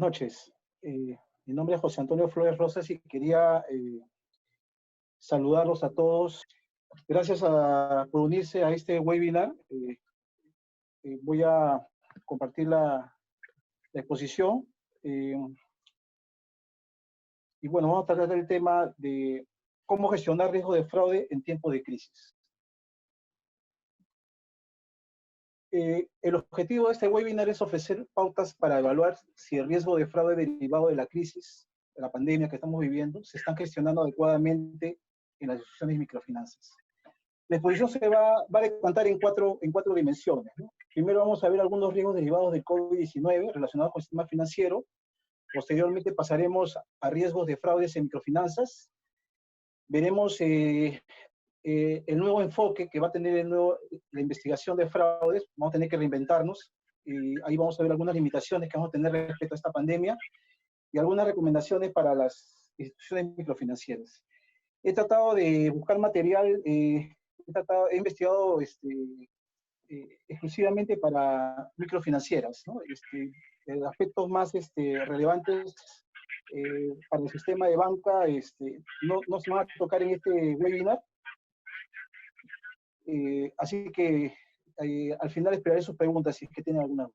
noches. Mi nombre es José Antonio Flores Rosas y quería saludarlos a todos. Gracias por unirse a este webinar. Voy a compartir la exposición. Y bueno, vamos a tratar el tema de cómo gestionar riesgo de fraude en tiempos de crisis. El objetivo de este webinar es ofrecer pautas para evaluar si el riesgo de fraude derivado de la crisis, de la pandemia que estamos viviendo, se están gestionando adecuadamente en las instituciones de microfinanzas. La exposición se va a decantar en cuatro dimensiones, ¿no? Primero vamos a ver algunos riesgos derivados del COVID-19 relacionados con el sistema financiero. Posteriormente pasaremos a riesgos de fraudes en microfinanzas. Veremos el nuevo enfoque que va a tener la investigación de fraudes. Vamos a tener que reinventarnos. Ahí vamos a ver algunas limitaciones que vamos a tener respecto a esta pandemia y algunas recomendaciones para las instituciones microfinancieras. He tratado de buscar material, he investigado exclusivamente para microfinancieras, ¿no? Aspectos más relevantes para el sistema de banca no se van a tocar en este webinar. Así que al final esperaré sus preguntas si es que tienen alguna duda.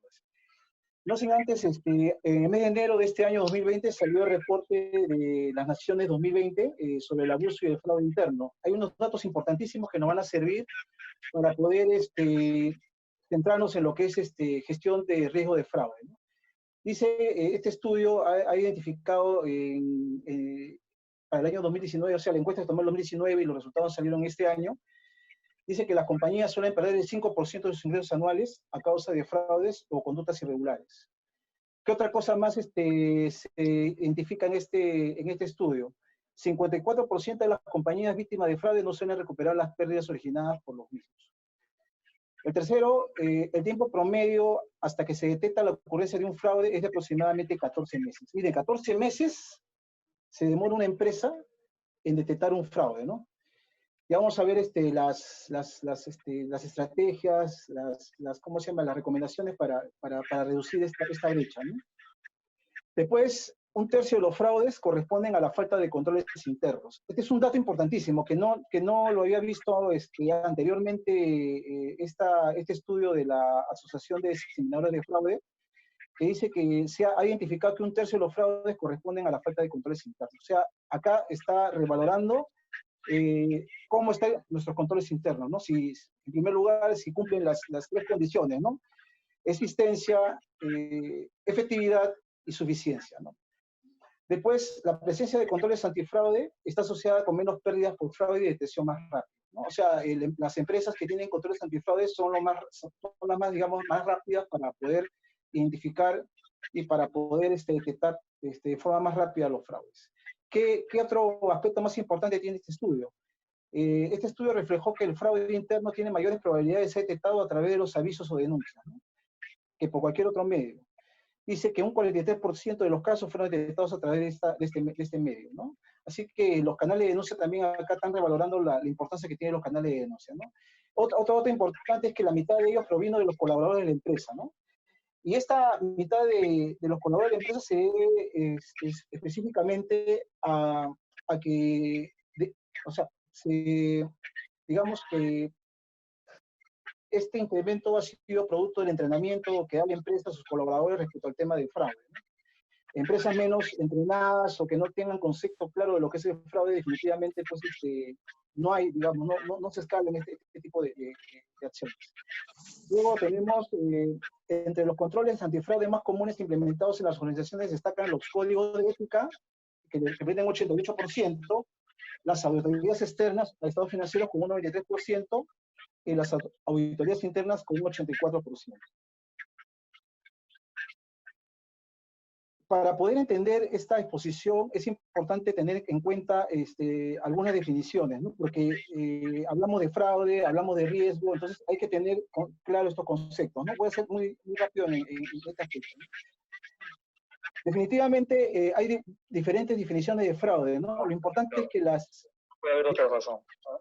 No sin antes, en el mes de enero de este año 2020 salió el reporte de las Naciones 2020 sobre el abuso y el fraude interno. Hay unos datos importantísimos que nos van a servir para poder centrarnos en lo que es gestión de riesgo de fraude, ¿no? Dice, este estudio ha identificado para el año 2019, o sea, la encuesta se tomó en 2019 y los resultados salieron este año. Dice que las compañías suelen perder el 5% de sus ingresos anuales a causa de fraudes o conductas irregulares. ¿Qué otra cosa más se identifica en este estudio? 54% de las compañías víctimas de fraude no suelen recuperar las pérdidas originadas por los mismos. El tercero, el tiempo promedio hasta que se detecta la ocurrencia de un fraude es de aproximadamente 14 meses. Miren, 14 meses se demora una empresa en detectar un fraude, ¿no? Ya vamos a ver las estrategias, ¿cómo se llama? Las recomendaciones para reducir esta brecha, ¿no? Después, un tercio de los fraudes corresponden a la falta de controles internos. Este es un dato importantísimo, que no lo había visto anteriormente, este estudio de la Asociación de Diseminadores de Fraude, que dice que se ha identificado que un tercio de los fraudes corresponden a la falta de controles internos. O sea, acá está revalorando cómo están nuestros controles internos, ¿no? Si, en primer lugar, si cumplen las tres condiciones, ¿no? Existencia, efectividad y suficiencia, ¿no? Después, la presencia de controles antifraude está asociada con menos pérdidas por fraude y detección más rápida, ¿no? O sea, las empresas que tienen controles antifraude son las más, digamos, más rápidas para poder identificar y para poder detectar de forma más rápida los fraudes. ¿Qué otro aspecto más importante tiene este estudio? Este estudio reflejó que el fraude interno tiene mayores probabilidades de ser detectado a través de los avisos o denuncias, ¿no?, que por cualquier otro medio. Dice que un 43% de los casos fueron detectados a través de este medio, ¿no? Así que los canales de denuncia también acá están revalorando la importancia que tienen los canales de denuncia, ¿no? Otro dato importante es que la mitad de ellos provino de los colaboradores de la empresa, ¿no? Y esta mitad de los colaboradores de la empresa se debe específicamente a que, o sea, digamos que este incremento ha sido producto del entrenamiento que da la empresa a sus colaboradores respecto al tema del fraude, ¿no? Empresas menos entrenadas o que no tengan concepto claro de lo que es el fraude, definitivamente, pues, no hay, digamos, no se escala en este tipo de acciones. Luego tenemos, entre los controles antifraude más comunes implementados en las organizaciones destacan los códigos de ética, que representan 88%, las auditorías externas a estados financieros con un 93%, y las auditorías internas con un 84%. Para poder entender esta exposición es importante tener en cuenta algunas definiciones, ¿no? Porque hablamos de fraude, hablamos de riesgo, entonces hay que tener claro estos conceptos, ¿no? Voy a ser muy rápido en este aspecto, ¿no? Definitivamente hay diferentes definiciones de fraude, ¿no? Lo importante es que Puede haber otra razón, ¿no?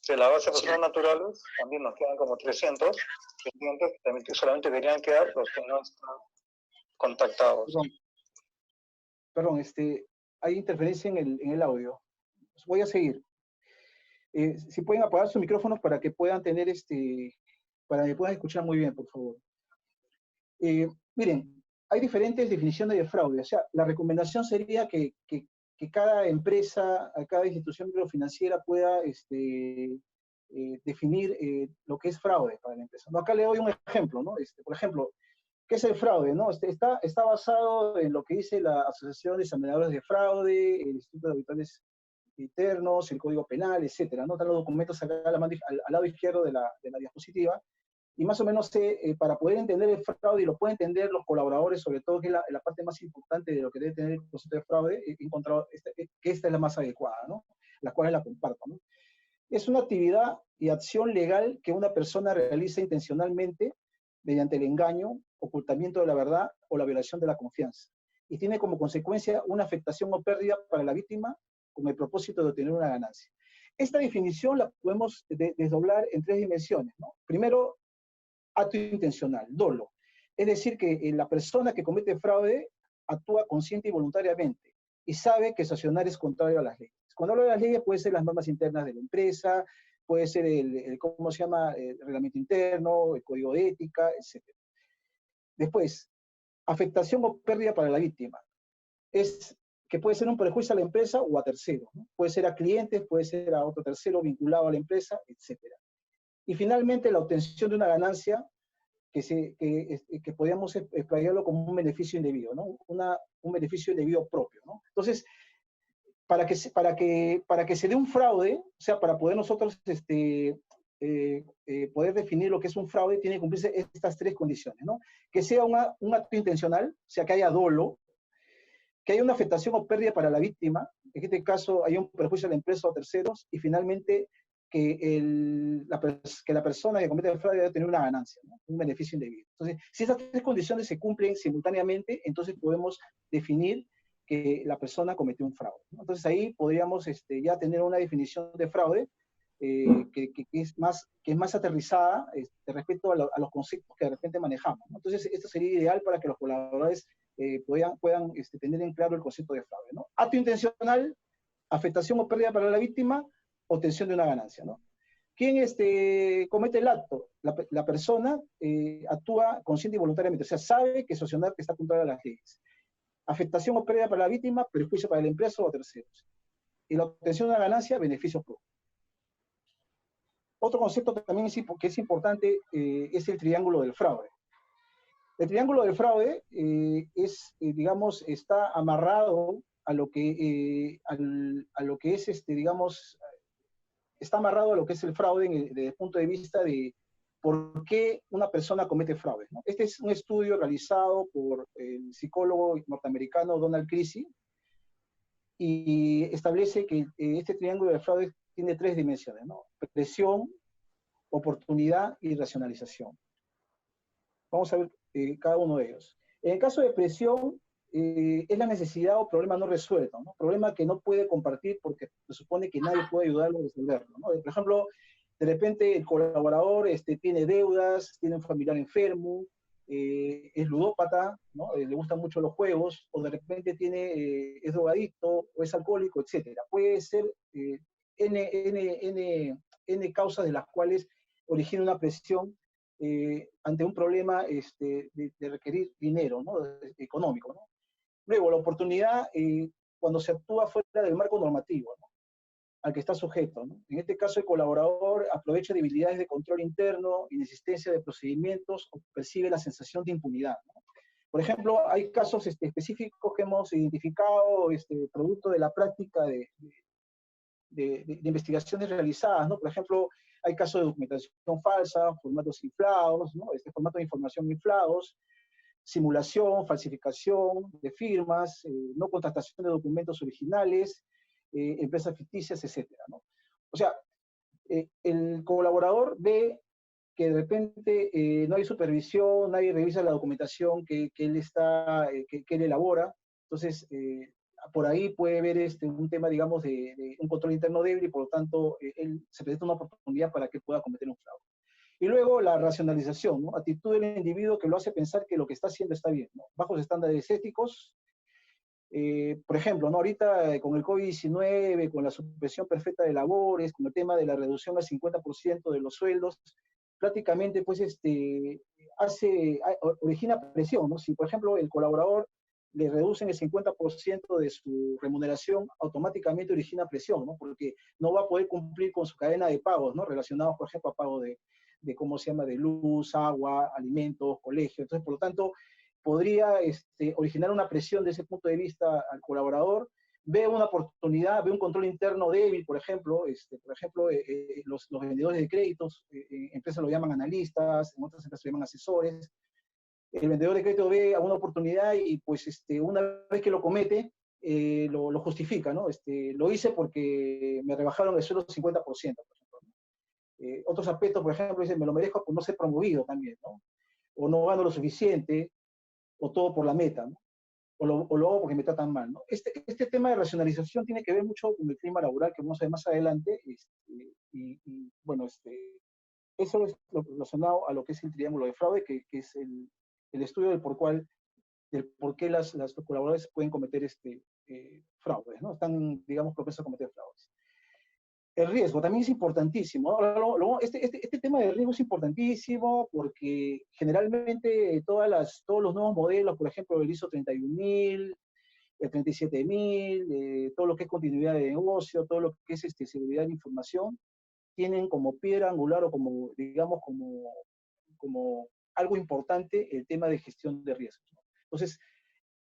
De la base de personas naturales también nos quedan como 300 que solamente deberían quedar los que no están contactados. Perdón, hay interferencia en el audio. Voy a seguir. Si pueden apagar sus micrófonos para que puedan tener para que puedan escuchar muy bien, por favor. Miren, hay diferentes definiciones de fraude. O sea, la recomendación sería que cada empresa, cada institución microfinanciera pueda definir lo que es fraude para la empresa. ¿No? Acá le doy un ejemplo, ¿no? Por ejemplo, ¿qué es el fraude? ¿No? Está basado en lo que dice la Asociación de Examinadores de Fraude, el Instituto de Auditores Internos, el Código Penal, etcétera, ¿no? Están los documentos acá al lado izquierdo de la diapositiva. Y más o menos para poder entender el fraude, y lo pueden entender los colaboradores, sobre todo, que es la parte más importante de lo que debe tener el concepto de fraude, he encontrado que esta es la más adecuada, ¿no? La cual la comparto, ¿no? Es una actividad y acción legal que una persona realiza intencionalmente mediante el engaño, ocultamiento de la verdad o la violación de la confianza. Y tiene como consecuencia una afectación o pérdida para la víctima con el propósito de obtener una ganancia. Esta definición la podemos desdoblar en tres dimensiones, ¿no? Primero, acto intencional, dolo. Es decir, que la persona que comete fraude actúa consciente y voluntariamente y sabe que sancionar es contrario a las leyes. Cuando hablo de las leyes, puede ser las normas internas de la empresa, puede ser ¿cómo se llama?, el reglamento interno, el código de ética, etc. Después, afectación o pérdida para la víctima. Es que puede ser un perjuicio a la empresa o a terceros, ¿no? Puede ser a clientes, puede ser a otro tercero vinculado a la empresa, etc. Y finalmente, la obtención de una ganancia que podríamos explayarlo como un beneficio indebido, ¿no? Un beneficio indebido propio, ¿no? Entonces, para que se dé un fraude, o sea, para poder nosotros poder definir lo que es un fraude, tiene que cumplirse estas tres condiciones, ¿no? Que sea un acto intencional, o sea, que haya dolo, que haya una afectación o pérdida para la víctima, en este caso hay un perjuicio a la empresa o a terceros, y finalmente que la persona que comete el fraude debe tener una ganancia, ¿no? Un beneficio indebido. Entonces, si esas tres condiciones se cumplen simultáneamente, entonces podemos definir que la persona cometió un fraude, ¿no? Entonces ahí podríamos ya tener una definición de fraude que es más aterrizada respecto a los conceptos que de repente manejamos, ¿no? Entonces, esto sería ideal para que los colaboradores puedan tener en claro el concepto de fraude, ¿no? Acto intencional, afectación o pérdida para la víctima, obtención de una ganancia, ¿no? ¿Quién comete el acto? La persona actúa consciente y voluntariamente, o sea, sabe que sancionar que está contrario a las leyes. Afectación o pérdida para la víctima, perjuicio para la empresa o terceros. Y la obtención de una ganancia, beneficio propio. Otro concepto que también que es importante es el triángulo del fraude. El triángulo del fraude digamos, está amarrado a lo que, a lo que es, digamos, está amarrado a lo que es el fraude desde el punto de vista de por qué una persona comete fraude, ¿no? Este es un estudio realizado por el psicólogo norteamericano Donald Creasy y establece que este triángulo del fraude tiene tres dimensiones, ¿no? Presión, oportunidad y racionalización. Vamos a ver cada uno de ellos. En el caso de presión, es la necesidad o problema no resuelto, ¿no? Problema que no puede compartir porque se supone que nadie puede ayudarlo a resolverlo, ¿no? Por ejemplo, de repente el colaborador tiene deudas, tiene un familiar enfermo, es ludópata, ¿no? Le gustan mucho los juegos, o de repente es drogadicto, o es alcohólico, etc. Puede ser N causas de las cuales origina una presión ante un problema de requerir dinero, ¿no? Económico, ¿no? Luego, la oportunidad cuando se actúa fuera del marco normativo, ¿no? Al que está sujeto, ¿no? En este caso, el colaborador aprovecha debilidades de control interno, inexistencia de procedimientos o percibe la sensación de impunidad, ¿no? Por ejemplo, hay casos específicos que hemos identificado producto de la práctica de investigaciones realizadas, ¿no? Por ejemplo, hay casos de documentación falsa, formatos inflados, ¿no? Formatos de información inflados, simulación, falsificación de firmas, no contratación de documentos originales, empresas ficticias, etcétera, ¿no? O sea, el colaborador ve que de repente no hay supervisión, nadie revisa la documentación que él elabora, entonces por ahí puede haber un tema, digamos, de un control interno débil y por lo tanto él se presenta una oportunidad para que pueda cometer un fraude. Y luego la racionalización, ¿no? Actitud del individuo que lo hace pensar que lo que está haciendo está bien, ¿no? Bajos estándares éticos, Por ejemplo, ¿no? Ahorita con el COVID-19, con la suspensión perfecta de labores, con el tema de la reducción al 50% de los sueldos, prácticamente pues origina presión, ¿no? Si por ejemplo el colaborador le reducen el 50% de su remuneración, automáticamente origina presión, ¿no? Porque no va a poder cumplir con su cadena de pagos, ¿no? Relacionados, por ejemplo, a pago ¿cómo se llama?, de luz, agua, alimentos, colegio. Entonces, por lo tanto, podría originar una presión desde ese punto de vista al colaborador, ve una oportunidad, ve un control interno débil, por ejemplo, los vendedores de créditos, empresas lo llaman analistas, en otras empresas lo llaman asesores. El vendedor de crédito ve alguna oportunidad y pues una vez que lo comete, lo justifica, ¿no? Lo hice porque me rebajaron el sueldo 50%, por ejemplo. Otros aspectos, por ejemplo, dicen, me lo merezco por no ser promovido también, ¿no? O no gano lo suficiente, o todo por la meta, ¿no? O lo hago porque me tratan mal, ¿no? Este tema de racionalización tiene que ver mucho con el clima laboral que vamos a ver más adelante, bueno, eso es lo relacionado a lo que es el triángulo de fraude, que es el estudio del por qué los colaboradores pueden cometer fraudes, ¿no? Están, digamos, propensos a cometer fraudes. El riesgo también es importantísimo, ¿no? Este tema de riesgo es importantísimo porque generalmente todos los nuevos modelos, por ejemplo, el ISO 31000, el 37000, todo lo que es continuidad de negocio, todo lo que es seguridad de información, tienen como piedra angular o como, digamos, como algo importante el tema de gestión de riesgos, ¿no? Entonces,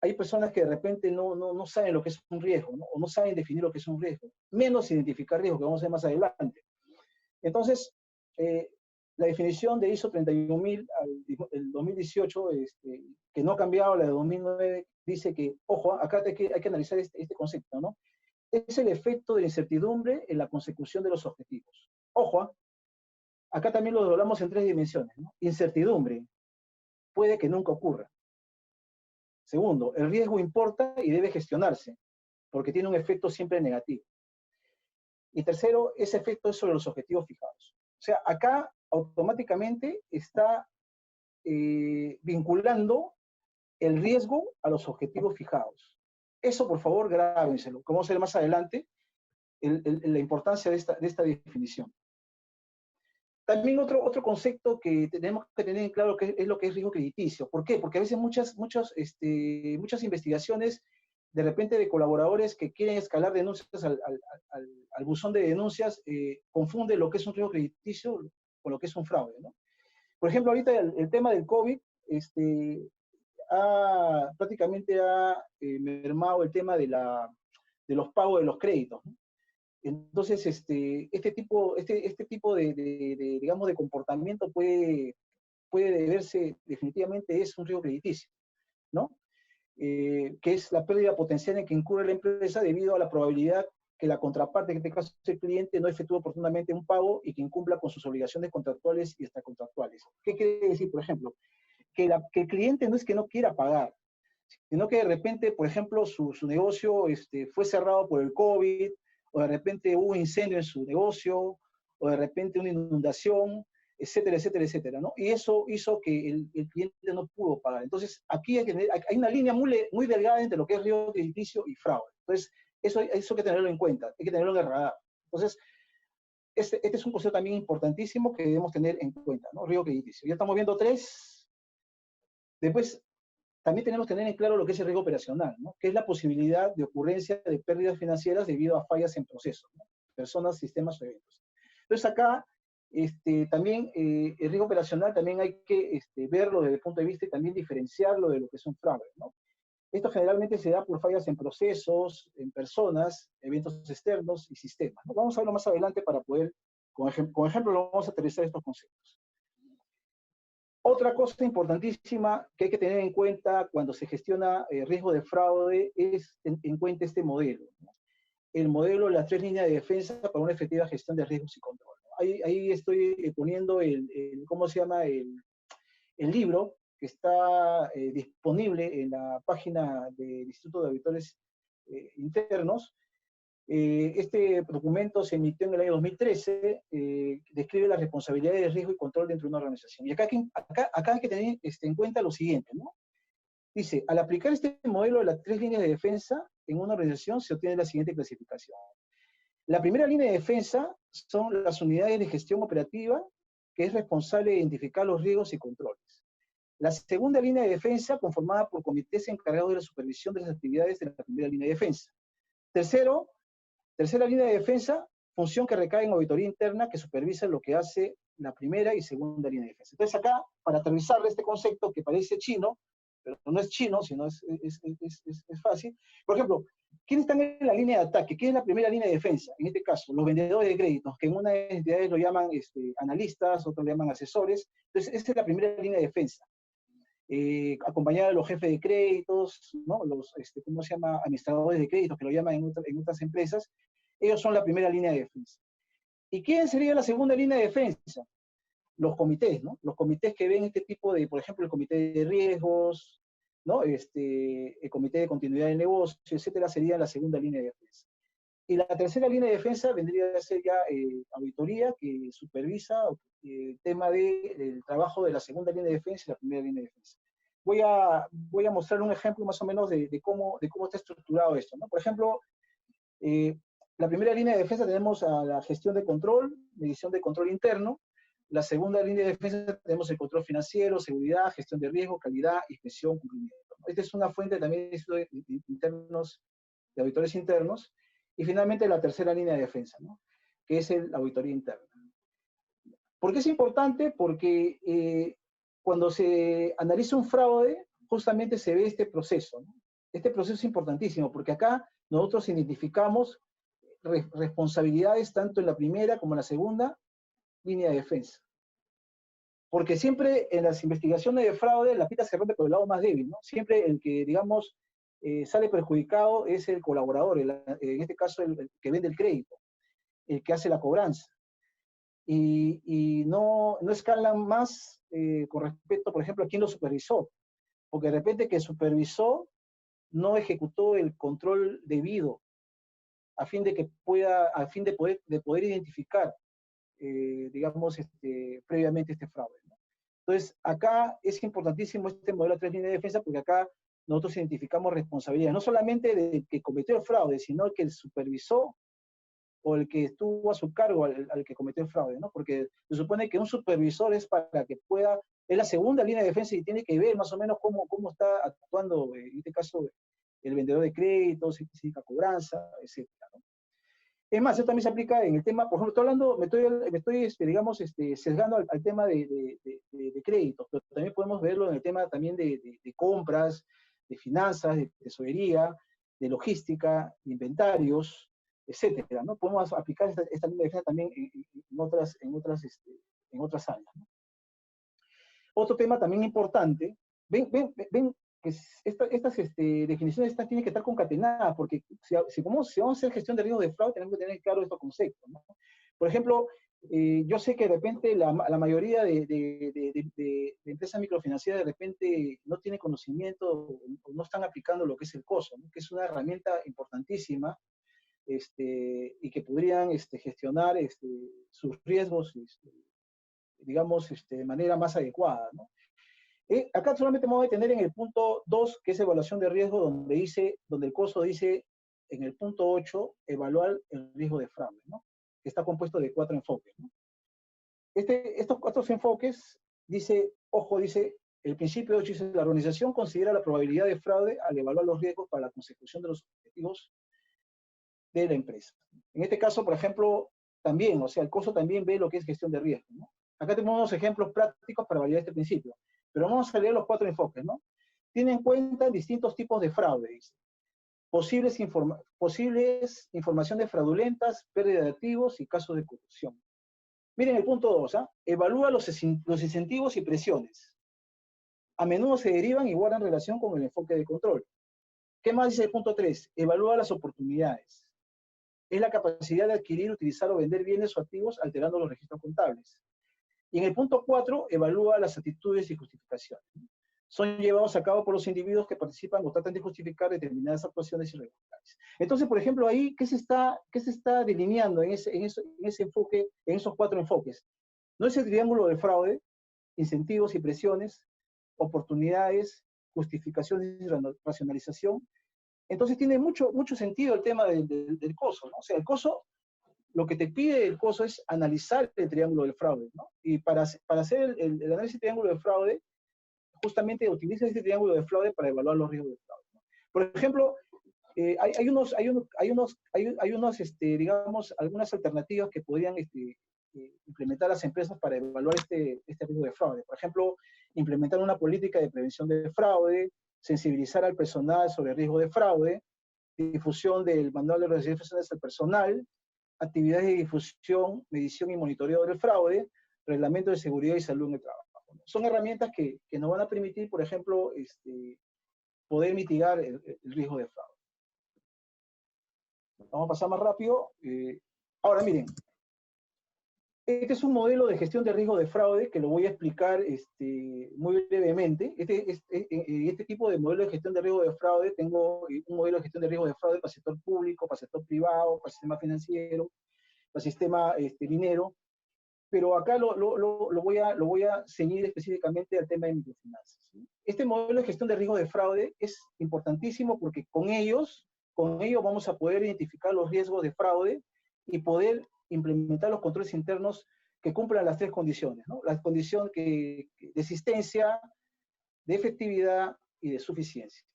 hay personas que de repente no saben lo que es un riesgo, ¿no? O no saben definir lo que es un riesgo, menos identificar riesgo, que vamos a ver más adelante. Entonces, la definición de ISO 31000 el 2018, que no ha cambiado la de 2009, dice que, ojo, acá hay que analizar este concepto, ¿no? Es el efecto de incertidumbre en la consecución de los objetivos. Ojo, acá también lo hablamos en 3 dimensiones, ¿no? Incertidumbre, puede que nunca ocurra. Segundo, el riesgo importa y debe gestionarse, porque tiene un efecto siempre negativo. Y tercero, ese efecto es sobre los objetivos fijados. O sea, acá automáticamente está vinculando el riesgo a los objetivos fijados. Eso, por favor, grábenselo. Como vamos a ver más adelante, la importancia de esta definición. También otro concepto que tenemos que tener en claro que es lo que es riesgo crediticio. ¿Por qué? Porque a veces muchas investigaciones, de repente de colaboradores que quieren escalar denuncias al buzón de denuncias, confunden lo que es un riesgo crediticio con lo que es un fraude, ¿no? Por ejemplo, ahorita el tema del COVID prácticamente ha mermado el tema de los pagos de los créditos, ¿no? Entonces, este tipo digamos, de comportamiento puede deberse, definitivamente es un riesgo crediticio, ¿no? Que es la pérdida potencial en que incurre la empresa debido a la probabilidad que la contraparte, en este caso el cliente, no efectúe oportunamente un pago y que incumpla con sus obligaciones contractuales y extracontractuales. ¿Qué quiere decir, por ejemplo? Que el cliente no es que no quiera pagar, sino que de repente, por ejemplo, su negocio fue cerrado por el COVID, o de repente hubo un incendio en su negocio, o de repente una inundación, etcétera, etcétera, etcétera, ¿no? Y eso hizo que el cliente no pudo pagar. Entonces, aquí hay una línea muy delgada entre lo que es riesgo crediticio y fraude. Entonces, eso hay que tenerlo en cuenta, hay que tenerlo en el radar. Entonces, este es un concepto también importantísimo que debemos tener en cuenta, ¿no? Riesgo crediticio. Ya estamos viendo 3. Después, también tenemos que tener en claro lo que es el riesgo operacional, ¿no? Que es la posibilidad de ocurrencia de pérdidas financieras debido a fallas en procesos, ¿no? Personas, sistemas o eventos. Entonces acá, también el riesgo operacional también hay que verlo desde el punto de vista y también diferenciarlo de lo que es un fraude, ¿no? Esto generalmente se da por fallas en procesos, en personas, eventos externos y sistemas, ¿no? Vamos a verlo más adelante para poder, con ejemplo, lo vamos a aterrizar estos conceptos. Otra cosa importantísima que hay que tener en cuenta cuando se gestiona riesgo de fraude es en cuenta este modelo, ¿no? El modelo de las 3 líneas de defensa para una efectiva gestión de riesgos y control, ¿no? Ahí estoy poniendo ¿cómo se llama? El libro que está disponible en la página del Instituto de Auditores Internos. Este documento se emitió en el año 2013, describe las responsabilidades de riesgo y control dentro de una organización. Y acá hay que tener en cuenta lo siguiente, ¿no? Dice, al aplicar este modelo de las 3 líneas de defensa en una organización se obtiene la siguiente clasificación. La primera línea de defensa son las unidades de gestión operativa, que es responsable de identificar los riesgos y controles. La segunda línea de defensa, conformada por comités encargados de la supervisión de las actividades de la primera línea de defensa. Tercera línea de defensa, función que recae en auditoría interna que supervisa lo que hace la primera y segunda línea de defensa. Entonces acá, para aterrizar este concepto que parece chino, pero no es chino, sino es fácil. Por ejemplo, ¿quiénes están en la línea de ataque? ¿Quién es la primera línea de defensa? En este caso, los vendedores de créditos, que en unas entidades lo llaman analistas, otros lo llaman asesores. Entonces, esta es la primera línea de defensa. Acompañada de los jefes de créditos, ¿no? Los, ¿cómo se llama? Administradores de créditos, que lo llaman en otras empresas. Ellos son la primera línea de defensa. ¿Y quién sería la segunda línea de defensa? Los comités, ¿no? Los comités que ven este tipo de, por ejemplo, el comité de riesgos, ¿no? El comité de continuidad del negocio, etcétera, sería la segunda línea de defensa. Y la tercera línea de defensa vendría a ser ya auditoría, que supervisa el tema del trabajo de la segunda línea de defensa y la primera línea de defensa. Voy a mostrar un ejemplo más o menos de cómo está estructurado esto, ¿no? Por ejemplo, la primera línea de defensa tenemos a la gestión de control, medición de control interno. La segunda línea de defensa tenemos el control financiero, seguridad, gestión de riesgo, calidad, inspección, cumplimiento. Esta es una fuente también de internos, de auditores internos. Y finalmente la tercera línea de defensa, ¿no? Que es la auditoría interna. ¿Por qué es importante? Porque cuando se analiza un fraude, justamente se ve este proceso, ¿no? Este proceso es importantísimo, porque acá nosotros identificamos responsabilidades tanto en la primera como en la segunda línea de defensa. Porque siempre en las investigaciones de fraude la pita se rompe por el lado más débil, ¿no? Siempre el que, digamos, sale perjudicado es el colaborador, en este caso el que vende el crédito, el que hace la cobranza. Y no escalan más con respecto, por ejemplo, a quién lo supervisó. Porque de repente que supervisó no ejecutó el control debido a fin de poder identificar, digamos, previamente este fraude, ¿no? Entonces, acá es importantísimo este modelo de 3 líneas de defensa, porque acá nosotros identificamos responsabilidades, no solamente del que cometió el fraude, sino el que supervisó o el que estuvo a su cargo al que cometió el fraude, ¿no? Porque se supone que un supervisor es para que pueda, es la segunda línea de defensa y tiene que ver más o menos cómo está actuando, en este caso, el vendedor de créditos, si significa cobranza, etc., ¿no? Es más, eso también se aplica en el tema, por ejemplo, estoy hablando, me estoy digamos, sesgando al tema de créditos, pero también podemos verlo en el tema también de compras, de finanzas, de tesorería, de logística, de inventarios, etcétera, ¿no? Podemos aplicar esta línea de defensa también en otras áreas, ¿no? Otro tema también importante, ven que estas definiciones tienen que estar concatenadas, porque si vamos a hacer gestión de riesgo de fraude, tenemos que tener claro estos conceptos, ¿no? Por ejemplo, yo sé que de repente la mayoría de empresas microfinancieras de repente no tienen conocimiento o no están aplicando lo que es el COSO, ¿no? Que es una herramienta importantísima y que podrían gestionar sus riesgos, digamos, de manera más adecuada, ¿no? Acá solamente me voy a detener en el punto 2, que es evaluación de riesgo, donde el COSO dice, en el punto 8, evaluar el riesgo de fraude, ¿no? Que está compuesto de 4 enfoques, ¿no? Estos 4 enfoques, dice, el principio 8 dice, la organización considera la probabilidad de fraude al evaluar los riesgos para la consecución de los objetivos de la empresa. En este caso, por ejemplo, también, o sea, el COSO también ve lo que es gestión de riesgo, ¿no? Acá tenemos unos ejemplos prácticos para validar este principio, pero vamos a leer los 4 enfoques, ¿no? Tiene en cuenta distintos tipos de fraude, dice. Posibles informaciones fraudulentas, pérdida de activos y casos de corrupción. Miren el punto 2, ¿ah? Evalúa los incentivos y presiones. A menudo se derivan y guardan relación con el enfoque de control. ¿Qué más dice el punto 3? Evalúa las oportunidades. Es la capacidad de adquirir, utilizar o vender bienes o activos alterando los registros contables. Y en el punto 4, evalúa las actitudes y justificaciones. Son llevados a cabo por los individuos que participan o tratan de justificar determinadas actuaciones irregulares. Entonces, por ejemplo, ahí, ¿qué se está delineando en ese enfoque, en esos 4 enfoques? No es el triángulo de fraude, incentivos y presiones, oportunidades, justificación y racionalización. Entonces tiene mucho sentido el tema del COSO, ¿no? O sea, el COSO, lo que te pide el COSO es analizar el triángulo del fraude, ¿no? Y para hacer el análisis del triángulo del fraude, justamente utiliza este triángulo de fraude para evaluar los riesgos de fraude, ¿no? Por ejemplo, digamos, algunas alternativas que podrían implementar las empresas para evaluar este riesgo de fraude. Por ejemplo, implementar una política de prevención de fraude, sensibilizar al personal sobre el riesgo de fraude, difusión del manual de organizaciones del personal, actividades de difusión, medición y monitoreo del fraude, reglamento de seguridad y salud en el trabajo. Son herramientas que nos van a permitir, por ejemplo, poder mitigar el riesgo de fraude. Vamos a pasar más rápido. Ahora, miren, este es un modelo de gestión de riesgo de fraude que lo voy a explicar muy brevemente. Este tipo de modelo de gestión de riesgo de fraude, tengo un modelo de gestión de riesgo de fraude para el sector público, para el sector privado, para el sistema financiero, para el sistema minero, pero acá lo voy a ceñir específicamente al tema de microfinanzas, ¿sí? Este modelo de gestión de riesgo de fraude es importantísimo porque con ello vamos a poder identificar los riesgos de fraude y poder implementar los controles internos que cumplan las tres condiciones, ¿no? La condición de existencia, de efectividad y de suficiencia.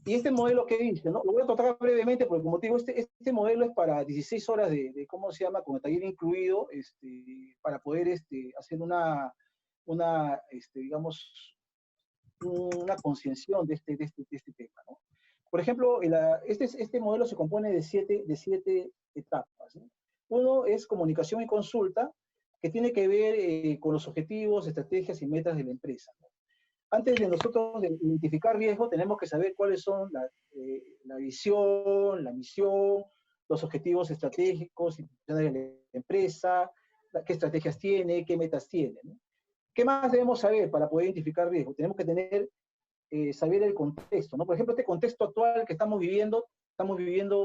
Y este modelo que dice, ¿no? Lo voy a tratar brevemente porque, como te digo, este modelo es para 16 horas ¿cómo se llama? Con el taller incluido, para poder hacer digamos, una concienciación de este tema, ¿no? Por ejemplo, este modelo se compone de siete etapas, ¿no? Uno es comunicación y consulta, que tiene que ver con los objetivos, estrategias y metas de la empresa, ¿no? Antes de nosotros identificar riesgo, tenemos que saber cuáles son la visión, la misión, los objetivos estratégicos de la empresa, qué estrategias tiene, qué metas tiene, ¿no? ¿Qué más debemos saber para poder identificar riesgo? Tenemos que saber el contexto, ¿no? Por ejemplo, este contexto actual que estamos viviendo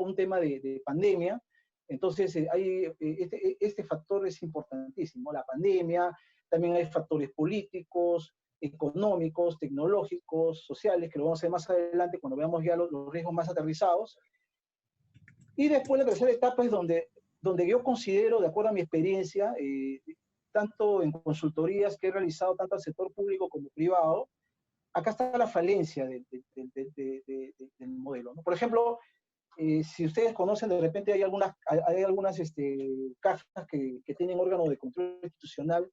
un tema de pandemia, entonces este factor es importantísimo, la pandemia, también hay factores políticos, económicos, tecnológicos, sociales, que lo vamos a ver más adelante cuando veamos ya los riesgos más aterrizados. Y después la tercera etapa es donde yo considero, de acuerdo a mi experiencia, tanto en consultorías que he realizado tanto al sector público como privado, acá está la falencia del modelo, ¿no? Por ejemplo, si ustedes conocen, de repente hay algunas cajas que tienen órganos de control institucional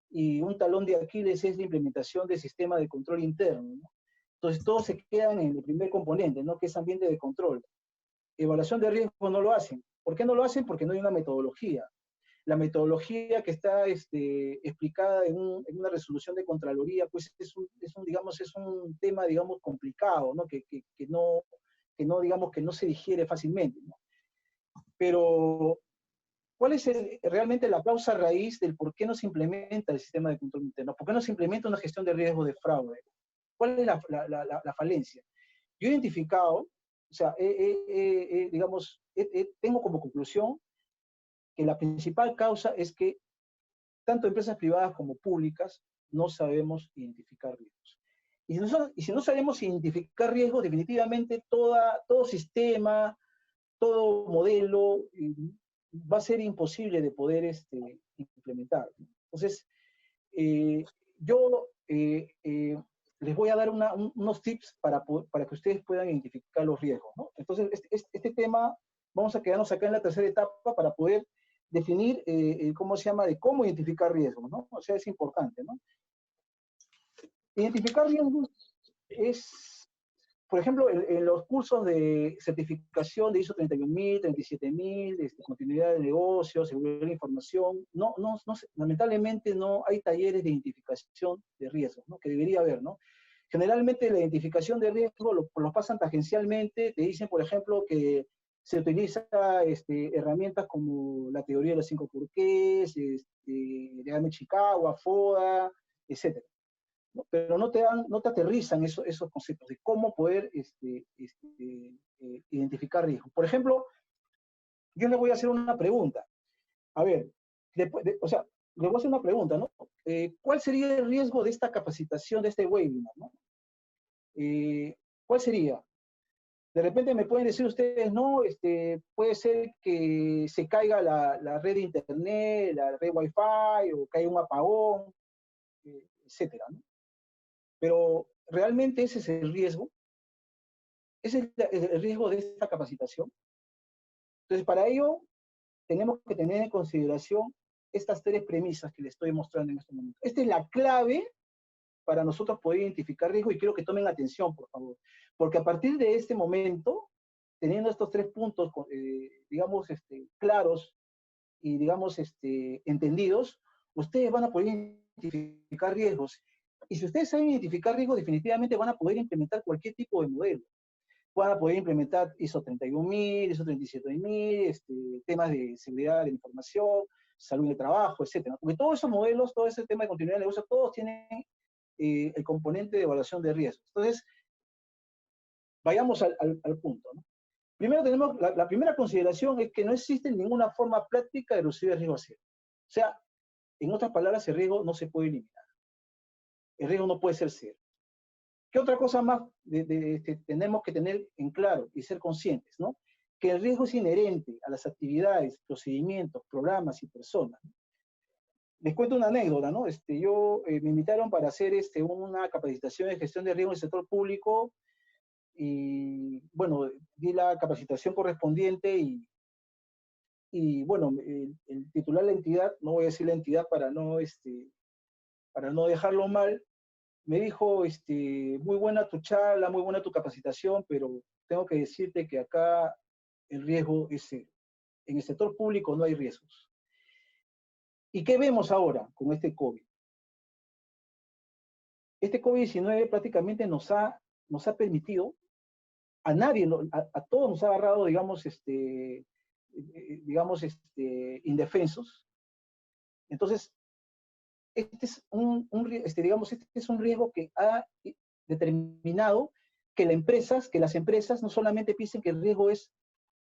y un talón de Aquiles es la implementación del sistema de control interno, ¿no? Entonces todos se quedan en el primer componente, ¿no? Que es ambiente de control. Evaluación de riesgo no lo hacen. ¿Por qué no lo hacen? Porque no hay una metodología. La metodología que está explicada en una resolución de Contraloría, pues es un tema, digamos, complicado, ¿no? Que no se digiere fácilmente, ¿no? Pero, ¿cuál es realmente la causa raíz del por qué no se implementa el sistema de control interno? ¿Por qué no se implementa una gestión de riesgo de fraude? ¿Cuál es la falencia? Yo he identificado, o sea, tengo como conclusión que la principal causa es que tanto empresas privadas como públicas no sabemos identificar riesgos. Y si no sabemos identificar riesgos, definitivamente todo sistema, todo modelo va a ser imposible de poder implementar. Entonces, yo les voy a dar unos tips para que ustedes puedan identificar los riesgos, ¿no? Entonces, este tema, vamos a quedarnos acá en la tercera etapa para poder definir, ¿cómo se llama?, de cómo identificar riesgos, ¿no? O sea, es importante, ¿no? Identificar riesgos es, por ejemplo, en los cursos de certificación de ISO 31000, 37000, continuidad de negocios, seguridad de la información, lamentablemente no hay talleres de identificación de riesgos, ¿no? Que debería haber, ¿no? Generalmente la identificación de riesgos lo pasan tangencialmente, te dicen, por ejemplo, que se utiliza herramientas como la teoría de los 5 porqués, de Chicago, FODA, etc. ¿No? Pero no te aterrizan esos conceptos de cómo poder identificar riesgos. Por ejemplo, yo le voy a hacer una pregunta. A ver, le voy a hacer una pregunta, ¿no? ¿Cuál sería el riesgo de esta capacitación, de este webinar, ¿no? ¿Cuál sería? De repente me pueden decir ustedes, no, puede ser que se caiga la red de internet, la red Wi-Fi, o que haya un apagón, etcétera, ¿no? Pero realmente ese es el riesgo, ese es el riesgo de esta capacitación. Entonces, para ello, tenemos que tener en consideración estas tres premisas que les estoy mostrando en este momento. Esta es la clave para nosotros poder identificar riesgo, y quiero que tomen atención, por favor, porque a partir de este momento, teniendo estos tres puntos, digamos, claros y, digamos, entendidos, ustedes van a poder identificar riesgos. Y si ustedes saben identificar riesgos, definitivamente van a poder implementar cualquier tipo de modelo. Van a poder implementar ISO 31000, ISO 37000, temas de seguridad de la información, salud en el trabajo, etcétera. Porque todos esos modelos, todo ese tema de continuidad de negocio, todos tienen el componente de evaluación de riesgos. Entonces, vayamos al punto, ¿no? Primero tenemos, la primera consideración es que no existe ninguna forma práctica de reducir el riesgo a cero. O sea, en otras palabras, el riesgo no se puede eliminar. El riesgo no puede ser cero. ¿Qué otra cosa más tenemos que tener en claro y ser conscientes, ¿no? Que el riesgo es inherente a las actividades, procedimientos, programas y personas, ¿no? Les cuento una anécdota, ¿no? Me invitaron para hacer una capacitación de gestión de riesgo en el sector público, y bueno, di la capacitación correspondiente, y bueno, el titular de la entidad, no voy a decir la entidad para no dejarlo mal, me dijo, muy buena tu charla, muy buena tu capacitación, pero tengo que decirte que acá el riesgo es cero. En el sector público no hay riesgos. ¿Y qué vemos ahora con este COVID? Este COVID-19 prácticamente nos ha permitido, a nadie, a todos nos ha agarrado, digamos, indefensos. Entonces, este es un riesgo que ha determinado que las empresas no solamente piensen que el riesgo es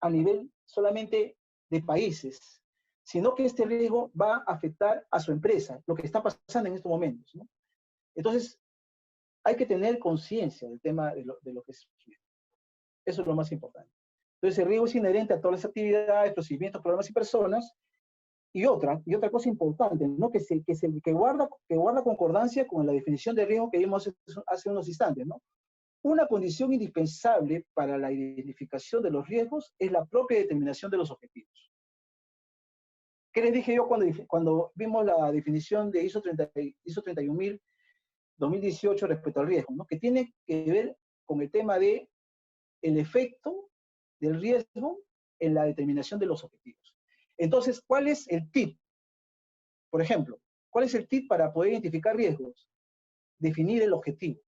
a nivel solamente de países, sino que este riesgo va a afectar a su empresa, lo que está pasando en estos momentos, ¿no? Entonces, hay que tener conciencia del tema de lo que es riesgo. Eso es lo más importante. Entonces, el riesgo es inherente a todas las actividades, procedimientos, programas y personas. Y otra cosa importante, ¿no? que guarda concordancia con la definición de riesgo que vimos hace unos instantes, ¿no? Una condición indispensable para la identificación de los riesgos es la propia determinación de los objetivos. ¿Qué les dije yo cuando vimos la definición de ISO 31000 2018 respecto al riesgo, ¿no? Que tiene que ver con el tema de el efecto del riesgo en la determinación de los objetivos. Entonces, ¿cuál es el tip? Por ejemplo, ¿cuál es el tip para poder identificar riesgos? Definir el objetivo.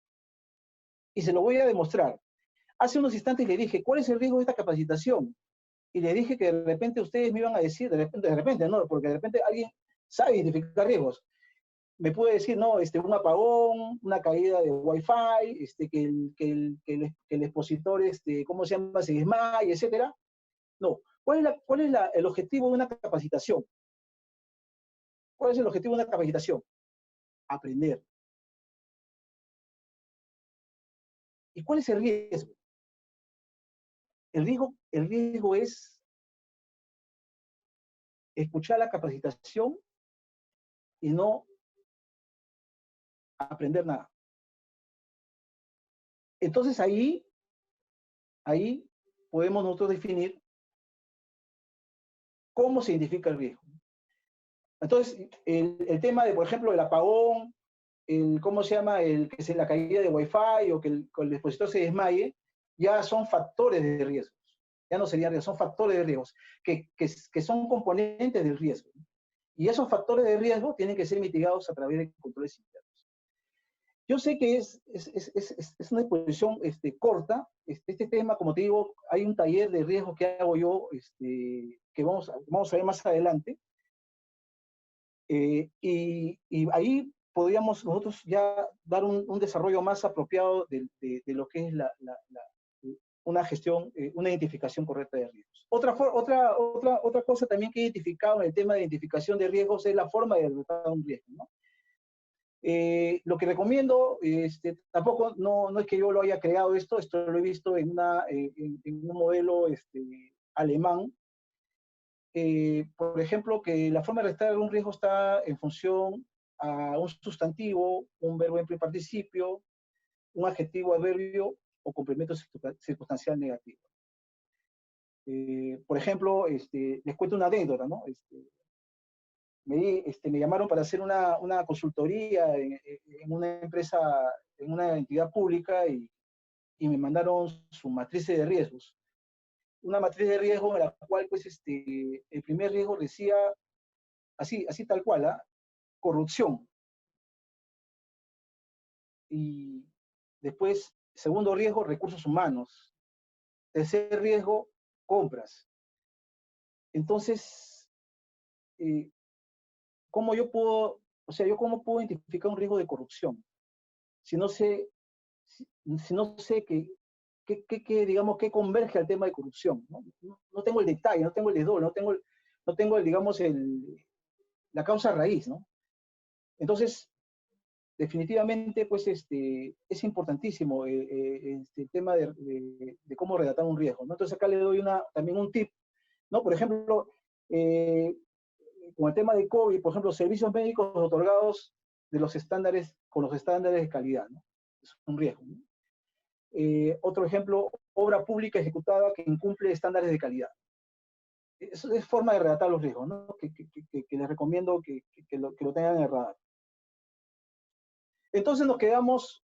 Y se lo voy a demostrar. Hace unos instantes le dije, ¿cuál es el riesgo de esta capacitación? Y le dije que de repente ustedes me iban a decir, de repente, no, porque de repente alguien sabe identificar riesgos. Me puede decir, no, un apagón, una caída de Wi-Fi, que el expositor, ¿cómo se llama?, se desmaye, etcétera. No. ¿Cuál es el objetivo de una capacitación? ¿Cuál es el objetivo de una capacitación? Aprender. ¿Y cuál es el riesgo? El riesgo es escuchar la capacitación y no aprender nada. Entonces ahí podemos nosotros definir cómo se identifica el riesgo. Entonces, el tema de, por ejemplo, el apagón, ¿cómo se llama?, la caída de Wi-Fi, o que el expositor se desmaye, ya son factores de riesgos. Ya no serían riesgos, son factores de riesgos, que son componentes del riesgo. Y esos factores de riesgo tienen que ser mitigados a través de controles internos. Yo sé que es una exposición corta. Este tema, como te digo, hay un taller de riesgo que hago yo, que vamos a ver más adelante. Y ahí podríamos nosotros ya dar un desarrollo más apropiado de lo que es una gestión, una identificación correcta de riesgos. Otra cosa también que he identificado en el tema de identificación de riesgos es la forma de detectar un riesgo, ¿no? Lo que recomiendo, tampoco no es que yo lo haya creado esto lo he visto en un modelo alemán. Por ejemplo, que la forma de restar un riesgo está en función a un sustantivo, un verbo en preparticipio, un adjetivo adverbio o complemento circunstancial negativo. Por ejemplo, les cuento una anécdota, ¿no? Me llamaron para hacer una consultoría en una empresa, en una entidad pública y me mandaron su matriz de riesgos. Una matriz de riesgo en la cual, pues, el primer riesgo decía, así tal cual, ¿ah? Corrupción. Y después, segundo riesgo, recursos humanos. Tercer riesgo, compras. Entonces, ¿cómo yo puedo, yo cómo puedo identificar un riesgo de corrupción? Si no sé, si no sé digamos, qué converge al tema de corrupción, ¿no? No tengo el detalle, no tengo el desdoble, no tengo digamos, la causa raíz, ¿no? Entonces, definitivamente, pues, es importantísimo el tema de cómo redactar un riesgo, ¿no? Entonces, acá le doy también un tip, ¿no? Por ejemplo, con el tema de COVID, por ejemplo, servicios médicos otorgados con los estándares de calidad, ¿no? Es un riesgo, ¿no? Otro ejemplo, obra pública ejecutada que incumple estándares de calidad. Eso es forma de redactar los riesgos, ¿no? Que les recomiendo que lo tengan en el radar. Entonces nos quedamos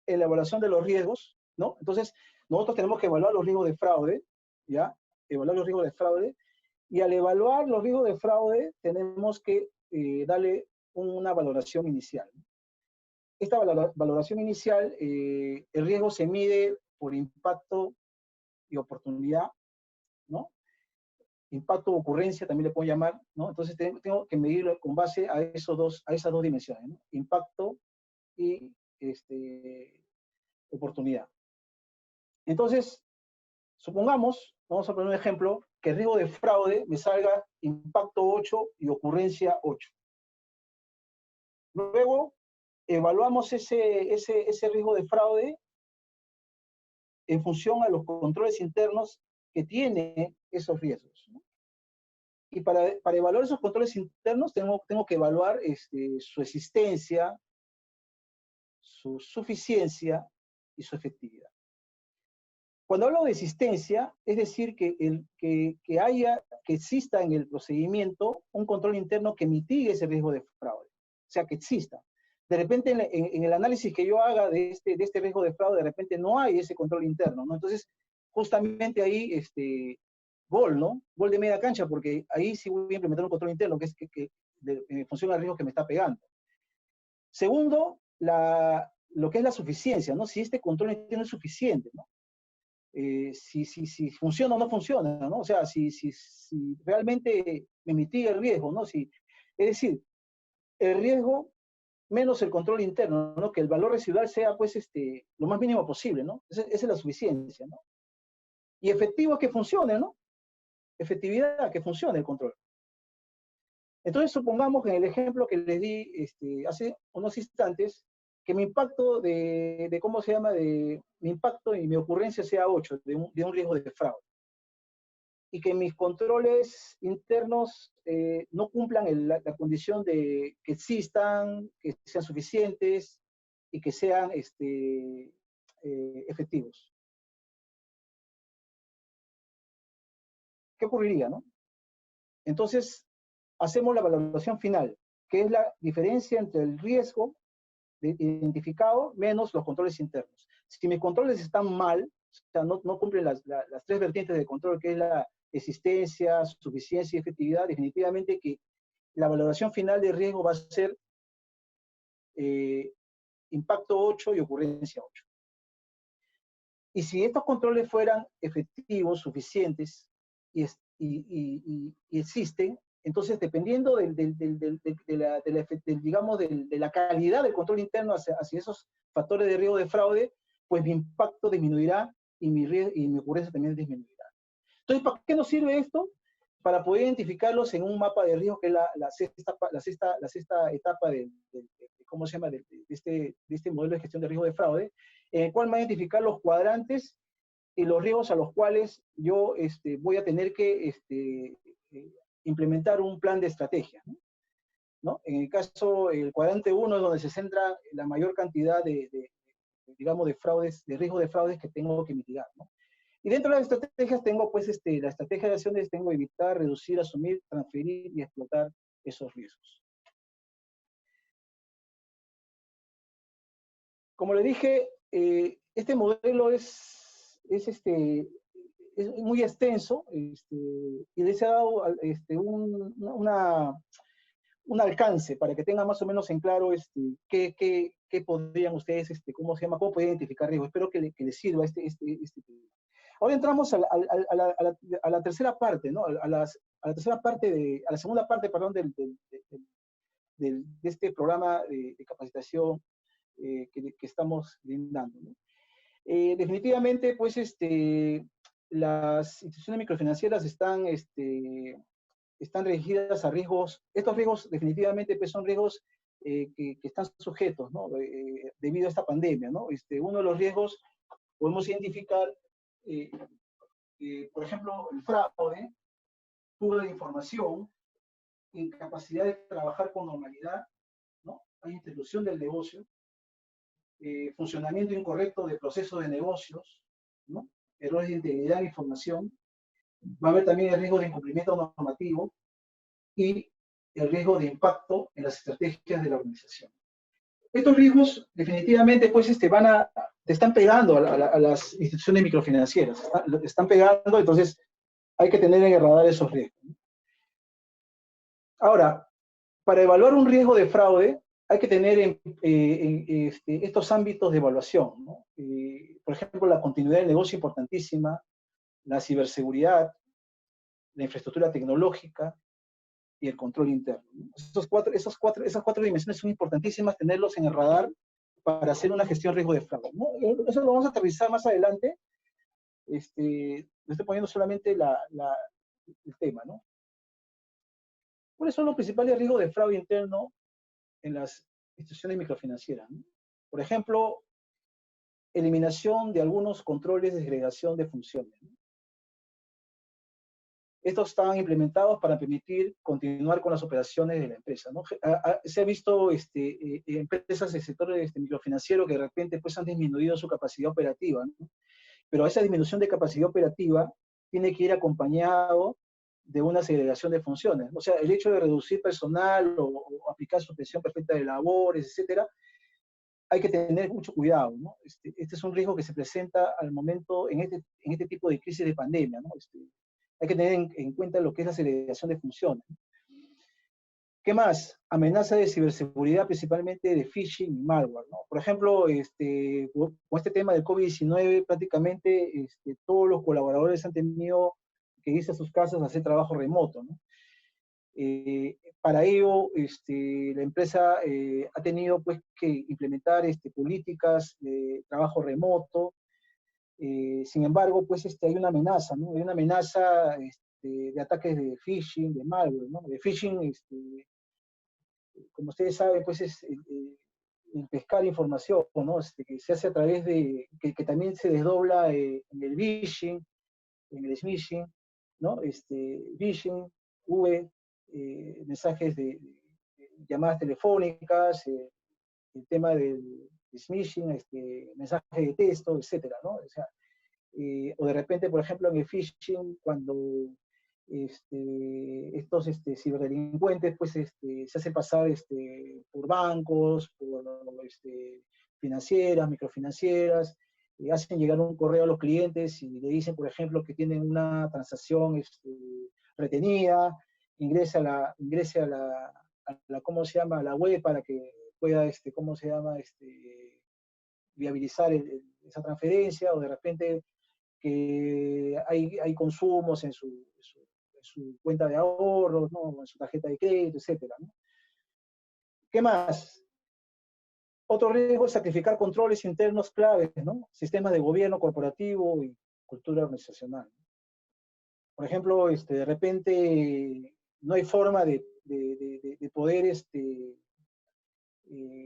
en la evaluación de los riesgos, ¿no? Entonces, nosotros tenemos que evaluar los riesgos de fraude, ¿ya? Evaluar los riesgos de fraude, y al evaluar los riesgos de fraude, tenemos que darle una valoración inicial. Esta valoración inicial, el riesgo se mide por impacto y oportunidad, ¿no? Impacto o ocurrencia también le puedo llamar, ¿no? Entonces tengo que medirlo con base a esas dos dimensiones, ¿no? Impacto y oportunidad. Entonces, supongamos, vamos a poner un ejemplo, que el riesgo de fraude me salga impacto 8 y ocurrencia 8. Luego, evaluamos ese riesgo de fraude en función a los controles internos que tiene esos riesgos, ¿no? Y para evaluar esos controles internos tengo que evaluar su existencia, su suficiencia y su efectividad. Cuando hablo de existencia, es decir, que exista en el procedimiento un control interno que mitigue ese riesgo de fraude. O sea, que exista. De repente, en el análisis que yo haga de este riesgo de fraude, de repente no hay ese control interno, ¿no? Entonces, justamente ahí, gol, ¿no? Gol de media cancha, porque ahí sí voy a implementar un control interno, que es en función al riesgo que me está pegando. Segundo, lo que es la suficiencia, ¿no? Si este control interno es suficiente, ¿no? Si funciona o no funciona, ¿no? O sea, si realmente me mitiga el riesgo, ¿no? Es decir, el riesgo menos el control interno, ¿no? Que el valor residual sea, pues, lo más mínimo posible, ¿no? Esa es la suficiencia, ¿no? Y efectivo es que funcione, ¿no? Efectividad, que funcione el control. Entonces, supongamos que en el ejemplo que les di hace unos instantes, que mi impacto ¿cómo se llama? Mi impacto y mi ocurrencia sea 8, de un riesgo de fraude. Y que mis controles internos no cumplan la condición de que existan, que sean suficientes y que sean efectivos. ¿Qué ocurriría, no? Entonces, hacemos la valoración final, que es la diferencia entre el riesgo identificado menos los controles internos. Si mis controles están mal, o sea, no cumplen las tres vertientes de control, que es la existencia, suficiencia y efectividad, definitivamente que la valoración final de riesgo va a ser impacto 8 y ocurrencia 8. Y si estos controles fueran efectivos, suficientes y existen, entonces, dependiendo digamos, de la calidad del control interno hacia esos factores de riesgo de fraude, pues mi impacto disminuirá y mi ocurrencia también disminuirá. Entonces, ¿para qué nos sirve esto? para poder identificarlos en un mapa de riesgo, que es la sexta etapa ¿cómo se llama? De este modelo de gestión de riesgo de fraude, en el cual me va a identificar los cuadrantes y los riesgos a los cuales yo voy a tener que implementar un plan de estrategia, ¿no? En el caso, el cuadrante 1 es donde se centra la mayor cantidad digamos, de fraudes, de riesgo de fraudes que tengo que mitigar, ¿no? Y dentro de las estrategias tengo, pues, la estrategia de acciones, tengo evitar, reducir, asumir, transferir y explotar esos riesgos. Como le dije, este modelo es muy extenso, y les he dado un alcance para que tengan más o menos en claro qué podrían ustedes, ¿cómo se llama? ¿Cómo pueden identificar riesgos? Espero que les sirva este tema. Ahora entramos a la tercera parte, ¿no? A la segunda parte, perdón, de este programa de capacitación que estamos brindando, ¿no? Definitivamente, pues, las instituciones microfinancieras están dirigidas a riesgos. Estos riesgos definitivamente, pues, son riesgos que están sujetos, ¿no? Debido a esta pandemia, ¿no? Uno de los riesgos podemos identificar, por ejemplo, el fraude, fuga de información, incapacidad de trabajar con normalidad, ¿no? Hay interrupción del negocio, funcionamiento incorrecto de procesos de negocios, ¿no? Errores de integridad de información. Va a haber también el riesgo de incumplimiento normativo y el riesgo de impacto en las estrategias de la organización. Estos riesgos definitivamente, pues, te están pegando a las instituciones microfinancieras, están pegando, entonces hay que tener en el radar esos riesgos. Ahora, para evaluar un riesgo de fraude, hay que tener estos ámbitos de evaluación, ¿no? Por ejemplo, la continuidad del negocio, importantísima, la ciberseguridad, la infraestructura tecnológica y el control interno, ¿no? Esas cuatro dimensiones son importantísimas tenerlos en el radar para hacer una gestión de riesgo de fraude, ¿no? Eso lo vamos a aterrizar más adelante. Le estoy poniendo solamente el tema, ¿no? ¿Cuáles son los principales riesgos de fraude interno en las instituciones microfinancieras, ¿no? Por ejemplo, eliminación de algunos controles de segregación de funciones, ¿no? Estos estaban implementados para permitir continuar con las operaciones de la empresa, ¿no? Se ha visto empresas del sector microfinanciero que de repente, pues, han disminuido su capacidad operativa, ¿no? Pero esa disminución de capacidad operativa tiene que ir acompañado de una segregación de funciones. O sea, el hecho de reducir personal o aplicar suspensión perfecta de labores, etcétera, hay que tener mucho cuidado, ¿no? Este es un riesgo que se presenta al momento en este tipo de crisis de pandemia, ¿no? Hay que tener en cuenta lo que es la segregación de funciones. ¿Qué más? Amenaza de ciberseguridad, principalmente de phishing y malware, ¿no? Por ejemplo, con este tema del COVID-19, prácticamente todos los colaboradores han tenido que irse a sus casas a hacer trabajo remoto, ¿no? Para ello, la empresa ha tenido, pues, que implementar políticas de trabajo remoto. Sin embargo, pues, hay una amenaza, ¿no? Hay una amenaza de ataques de phishing, de malware, ¿no? De phishing, como ustedes saben, pues, es el pescar información, ¿no? Que se hace a través de, que también se desdobla en el phishing, en el smishing, ¿no? Phishing, mensajes de llamadas telefónicas, el tema del smishing, mensajes de texto, etcétera, ¿no? O sea, o de repente, por ejemplo, en el phishing, cuando estos ciberdelincuentes, pues, se hacen pasar por bancos, por financieras, microfinancieras, hacen llegar un correo a los clientes y le dicen, por ejemplo, que tienen una transacción retenida, ingrese a la, ¿cómo se llama?, a la web para que pueda, ¿cómo se llama?, viabilizar esa transferencia, o de repente que hay consumos en su cuenta de ahorros, ¿no?, en su tarjeta de crédito, etcétera, ¿no? ¿Qué más? Otro riesgo es sacrificar controles internos claves, ¿no? Sistemas de gobierno corporativo y cultura organizacional. por ejemplo, de repente no hay forma de poder,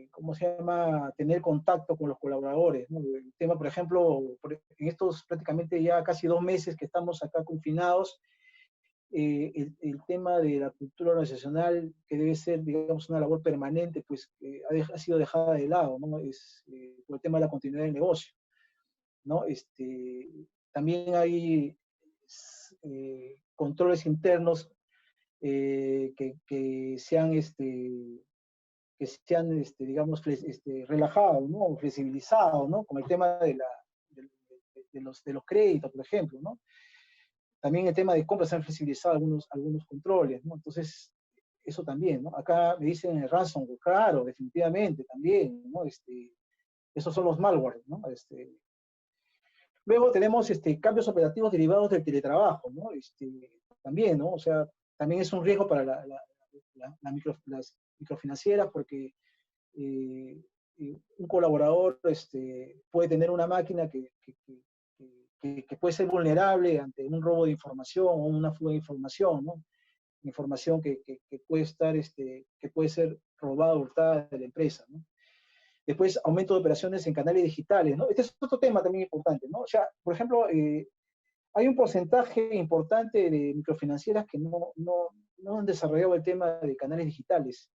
¿cómo se llama?, tener contacto con los colaboradores, ¿no? El tema, por ejemplo, en estos prácticamente ya casi 2 meses que estamos acá confinados, el tema de la cultura organizacional, que debe ser, digamos, una labor permanente, pues ha sido dejada de lado, ¿no? Por el tema de la continuidad del negocio, ¿no? También hay controles internos que se han, digamos, relajado, ¿no? O flexibilizado, ¿no? Como el tema de los créditos, por ejemplo, ¿no? También el tema de compras se han flexibilizado algunos controles, ¿no? Entonces, eso también, ¿no? Acá me dicen el ransomware, claro, definitivamente, también, ¿no? Esos son los malware, ¿no? Luego tenemos cambios operativos derivados del teletrabajo, ¿no? También, ¿no? O sea, también es un riesgo para las microfinancieras porque un colaborador puede tener una máquina que puede ser vulnerable ante un robo de información o una fuga de información, ¿no? Información que puede estar, que puede ser robada o hurtada de la empresa, ¿no? Después, aumento de operaciones en canales digitales, ¿no? Este es otro tema también importante, ¿no? O sea, por ejemplo, hay un porcentaje importante de microfinancieras que no han desarrollado el tema de canales digitales.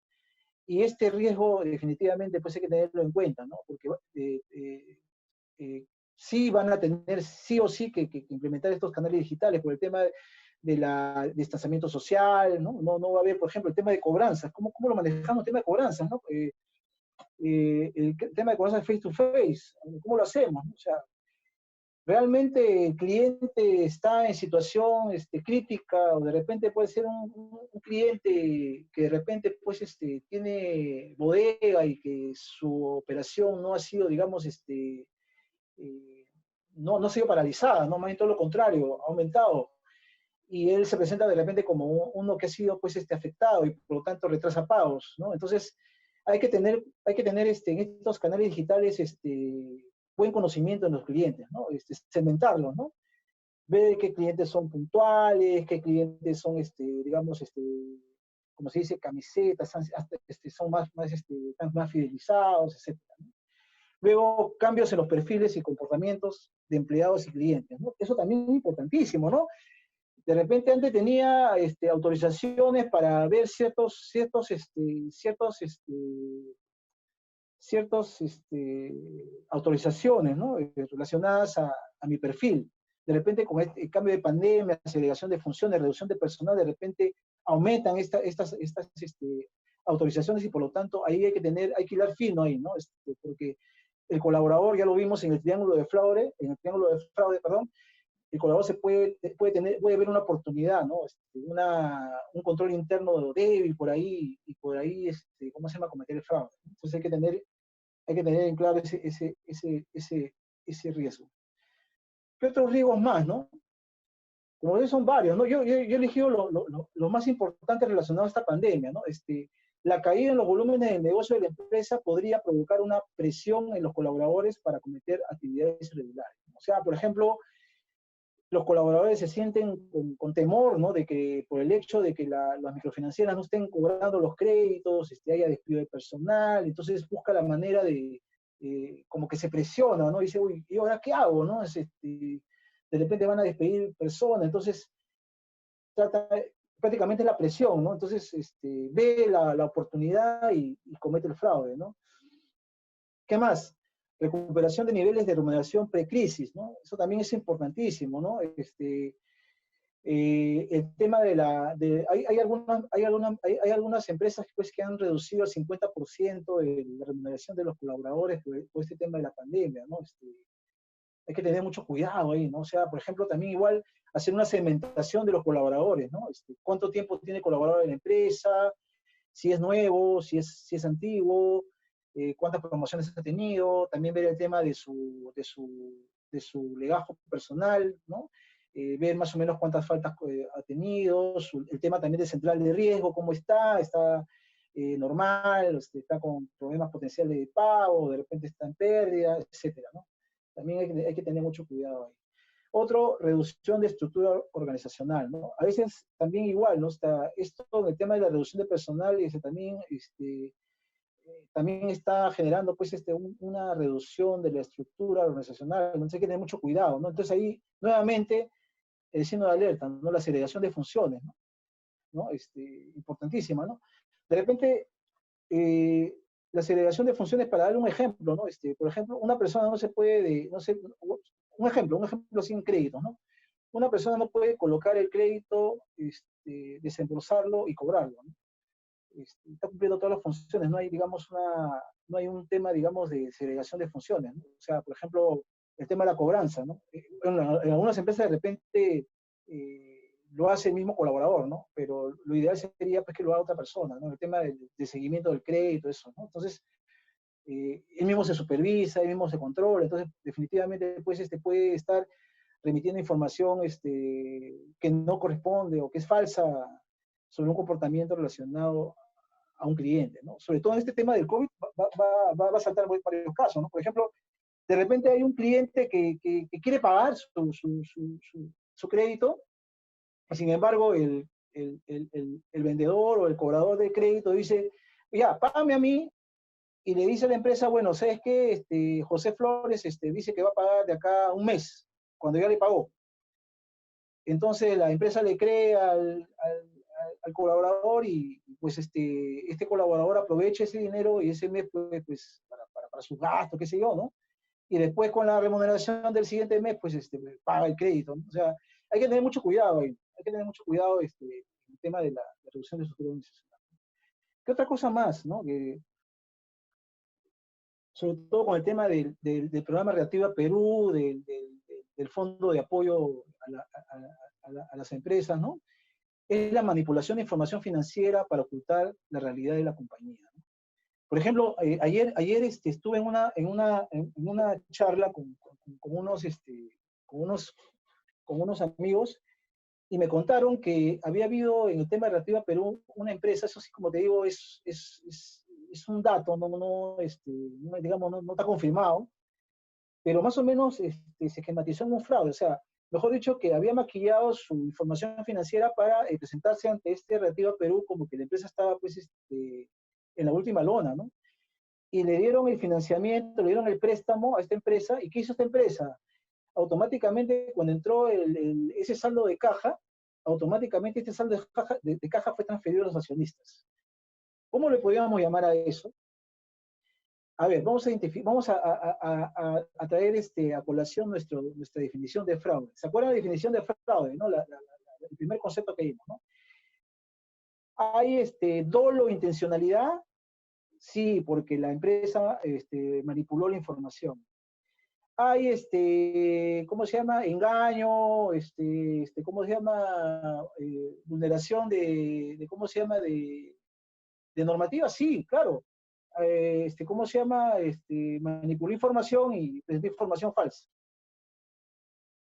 Y este riesgo definitivamente pues hay que tenerlo en cuenta, ¿no? Porque sí van a tener sí o sí que implementar estos canales digitales por el tema de distanciamiento social, ¿no? No va a haber, por ejemplo, el tema de cobranzas. ¿Cómo lo manejamos el tema de cobranzas, ¿no? El tema de cobranzas face to face, ¿cómo lo hacemos, ¿no? O sea, realmente el cliente está en situación crítica, o de repente puede ser un cliente que de repente pues tiene bodega y que su operación no ha sido, digamos, no ha sido paralizada, ¿no? Más bien todo lo contrario, ha aumentado. Y él se presenta de repente como uno que ha sido pues afectado y por lo tanto retrasa pagos, ¿no? Entonces hay que tener en estos canales digitales buen conocimiento de los clientes, ¿no? Segmentarlos, ¿no? Ver qué clientes son puntuales, qué clientes son, digamos, como se dice, camisetas, son están más fidelizados, etcétera, ¿no? Luego, cambios en los perfiles y comportamientos de empleados y clientes, ¿no? Eso también es importantísimo, ¿no? De repente antes tenía autorizaciones para ver autorizaciones, ¿no? Relacionadas a mi perfil. De repente con el cambio de pandemia, segregación de funciones, reducción de personal, de repente aumentan estas autorizaciones y por lo tanto ahí hay que hilar fino ahí, ¿no? Porque el colaborador, ya lo vimos en el triángulo de fraude, perdón, el colaborador puede ver una oportunidad, ¿no? Un control interno débil por ahí, y por ahí, ¿cómo se llama?, cometer el fraude. Entonces hay que tener en claro ese riesgo. ¿Qué otros riesgos más, no? Como ven, son varios, ¿no? Yo he elegido los más importantes relacionados a esta pandemia, ¿no? La caída en los volúmenes del negocio de la empresa podría provocar una presión en los colaboradores para cometer actividades irregulares. O sea, por ejemplo, los colaboradores se sienten con temor, ¿no? De que por el hecho de que las microfinancieras no estén cobrando los créditos, haya despido de personal, entonces busca la manera de, como que se presiona, ¿no? Dice, uy, ¿y ahora qué hago, no? De repente van a despedir personas, entonces trata, prácticamente la presión, ¿no? Entonces ve la oportunidad y comete el fraude, ¿no? ¿Qué más? Recuperación de niveles de remuneración precrisis, ¿no? Eso también es importantísimo, ¿no? El tema hay algunas empresas pues, que han reducido al 50% de la remuneración de los colaboradores por este tema de la pandemia, ¿no? Hay que tener mucho cuidado ahí, ¿no? O sea, por ejemplo, también igual hacer una segmentación de los colaboradores, ¿no? ¿Cuánto tiempo tiene colaborador en la empresa? Si es nuevo, si es antiguo, cuántas promociones ha tenido, también ver el tema de su legajo personal, ¿no? Ver más o menos cuántas faltas ha tenido, el tema también de central de riesgo, cómo está normal, está con problemas potenciales de pago, de repente está en pérdida, etcétera, ¿no? También hay que tener mucho cuidado ahí. Otro, reducción de estructura organizacional, ¿no? A veces también igual, ¿no? Esto, el tema de la reducción de personal, también, también está generando, pues, una reducción de la estructura organizacional, entonces hay que tener mucho cuidado, ¿no? Entonces ahí, nuevamente, el signo de alerta, ¿no? La segregación de funciones, ¿no? ¿No? Importantísima, ¿no? De repente, la segregación de funciones, para dar un ejemplo, ¿no? Por ejemplo, una persona no se puede, no sé, un ejemplo sin crédito, ¿no? Una persona no puede colocar el crédito, desembolsarlo y cobrarlo, ¿no? Está cumpliendo todas las funciones, no hay, digamos, no hay un tema, digamos, de segregación de funciones, ¿no? O sea, por ejemplo, el tema de la cobranza, ¿no? En algunas empresas de repente lo hace el mismo colaborador, ¿no? Pero lo ideal sería, pues, que lo haga otra persona, ¿no? El tema de seguimiento del crédito, eso, ¿no? Entonces, él mismo se supervisa, él mismo se controla, entonces definitivamente, pues, puede estar remitiendo información que no corresponde o que es falsa sobre un comportamiento relacionado a un cliente, ¿no? Sobre todo en este tema del COVID va a saltar varios casos, ¿no? Por ejemplo, de repente hay un cliente que quiere pagar su crédito, sin embargo, el vendedor o el cobrador de crédito dice, ya, págame a mí, y le dice a la empresa, bueno, ¿sabes qué? José Flores dice que va a pagar de acá un mes, cuando ya le pagó. Entonces la empresa le cree al colaborador y pues este colaborador aprovecha ese dinero y ese mes pues para sus gastos, qué sé yo, ¿no? Y después con la remuneración del siguiente mes pues paga el crédito, ¿no? O sea, hay que tener mucho cuidado ahí, hay que tener mucho cuidado el tema de la reducción de su estructura organizacional. ¿Qué otra cosa más, no? Que, sobre todo con el tema del programa Reactiva Perú, del fondo de apoyo a las empresas, ¿no? Es la manipulación de información financiera para ocultar la realidad de la compañía, ¿no? Por ejemplo, ayer estuve en una charla con unos amigos y me contaron que había habido en el tema de Reactiva Perú una empresa, eso sí, como te digo, es un dato, digamos, no está confirmado, pero más o menos se esquematizó en un fraude, o sea, mejor dicho, que había maquillado su información financiera para presentarse ante Reactiva Perú como que la empresa estaba, pues, en la última lona, ¿no? Y le dieron el financiamiento, le dieron el préstamo a esta empresa, ¿y qué hizo esta empresa? Automáticamente, cuando entró ese saldo de caja, automáticamente este saldo de caja fue transferido a los accionistas. ¿Cómo le podríamos llamar a eso? A ver, vamos a traer a colación nuestra definición de fraude. ¿Se acuerdan de la definición de fraude, no? El primer concepto que vimos, ¿no? ¿Hay dolo o intencionalidad? Sí, porque la empresa manipuló la información. ¿Hay cómo se llama? Engaño, ¿cómo se llama? Vulneración ¿cómo se llama? De normativa, sí, claro. ¿Cómo se llama? Manipuló información y presentó información falsa.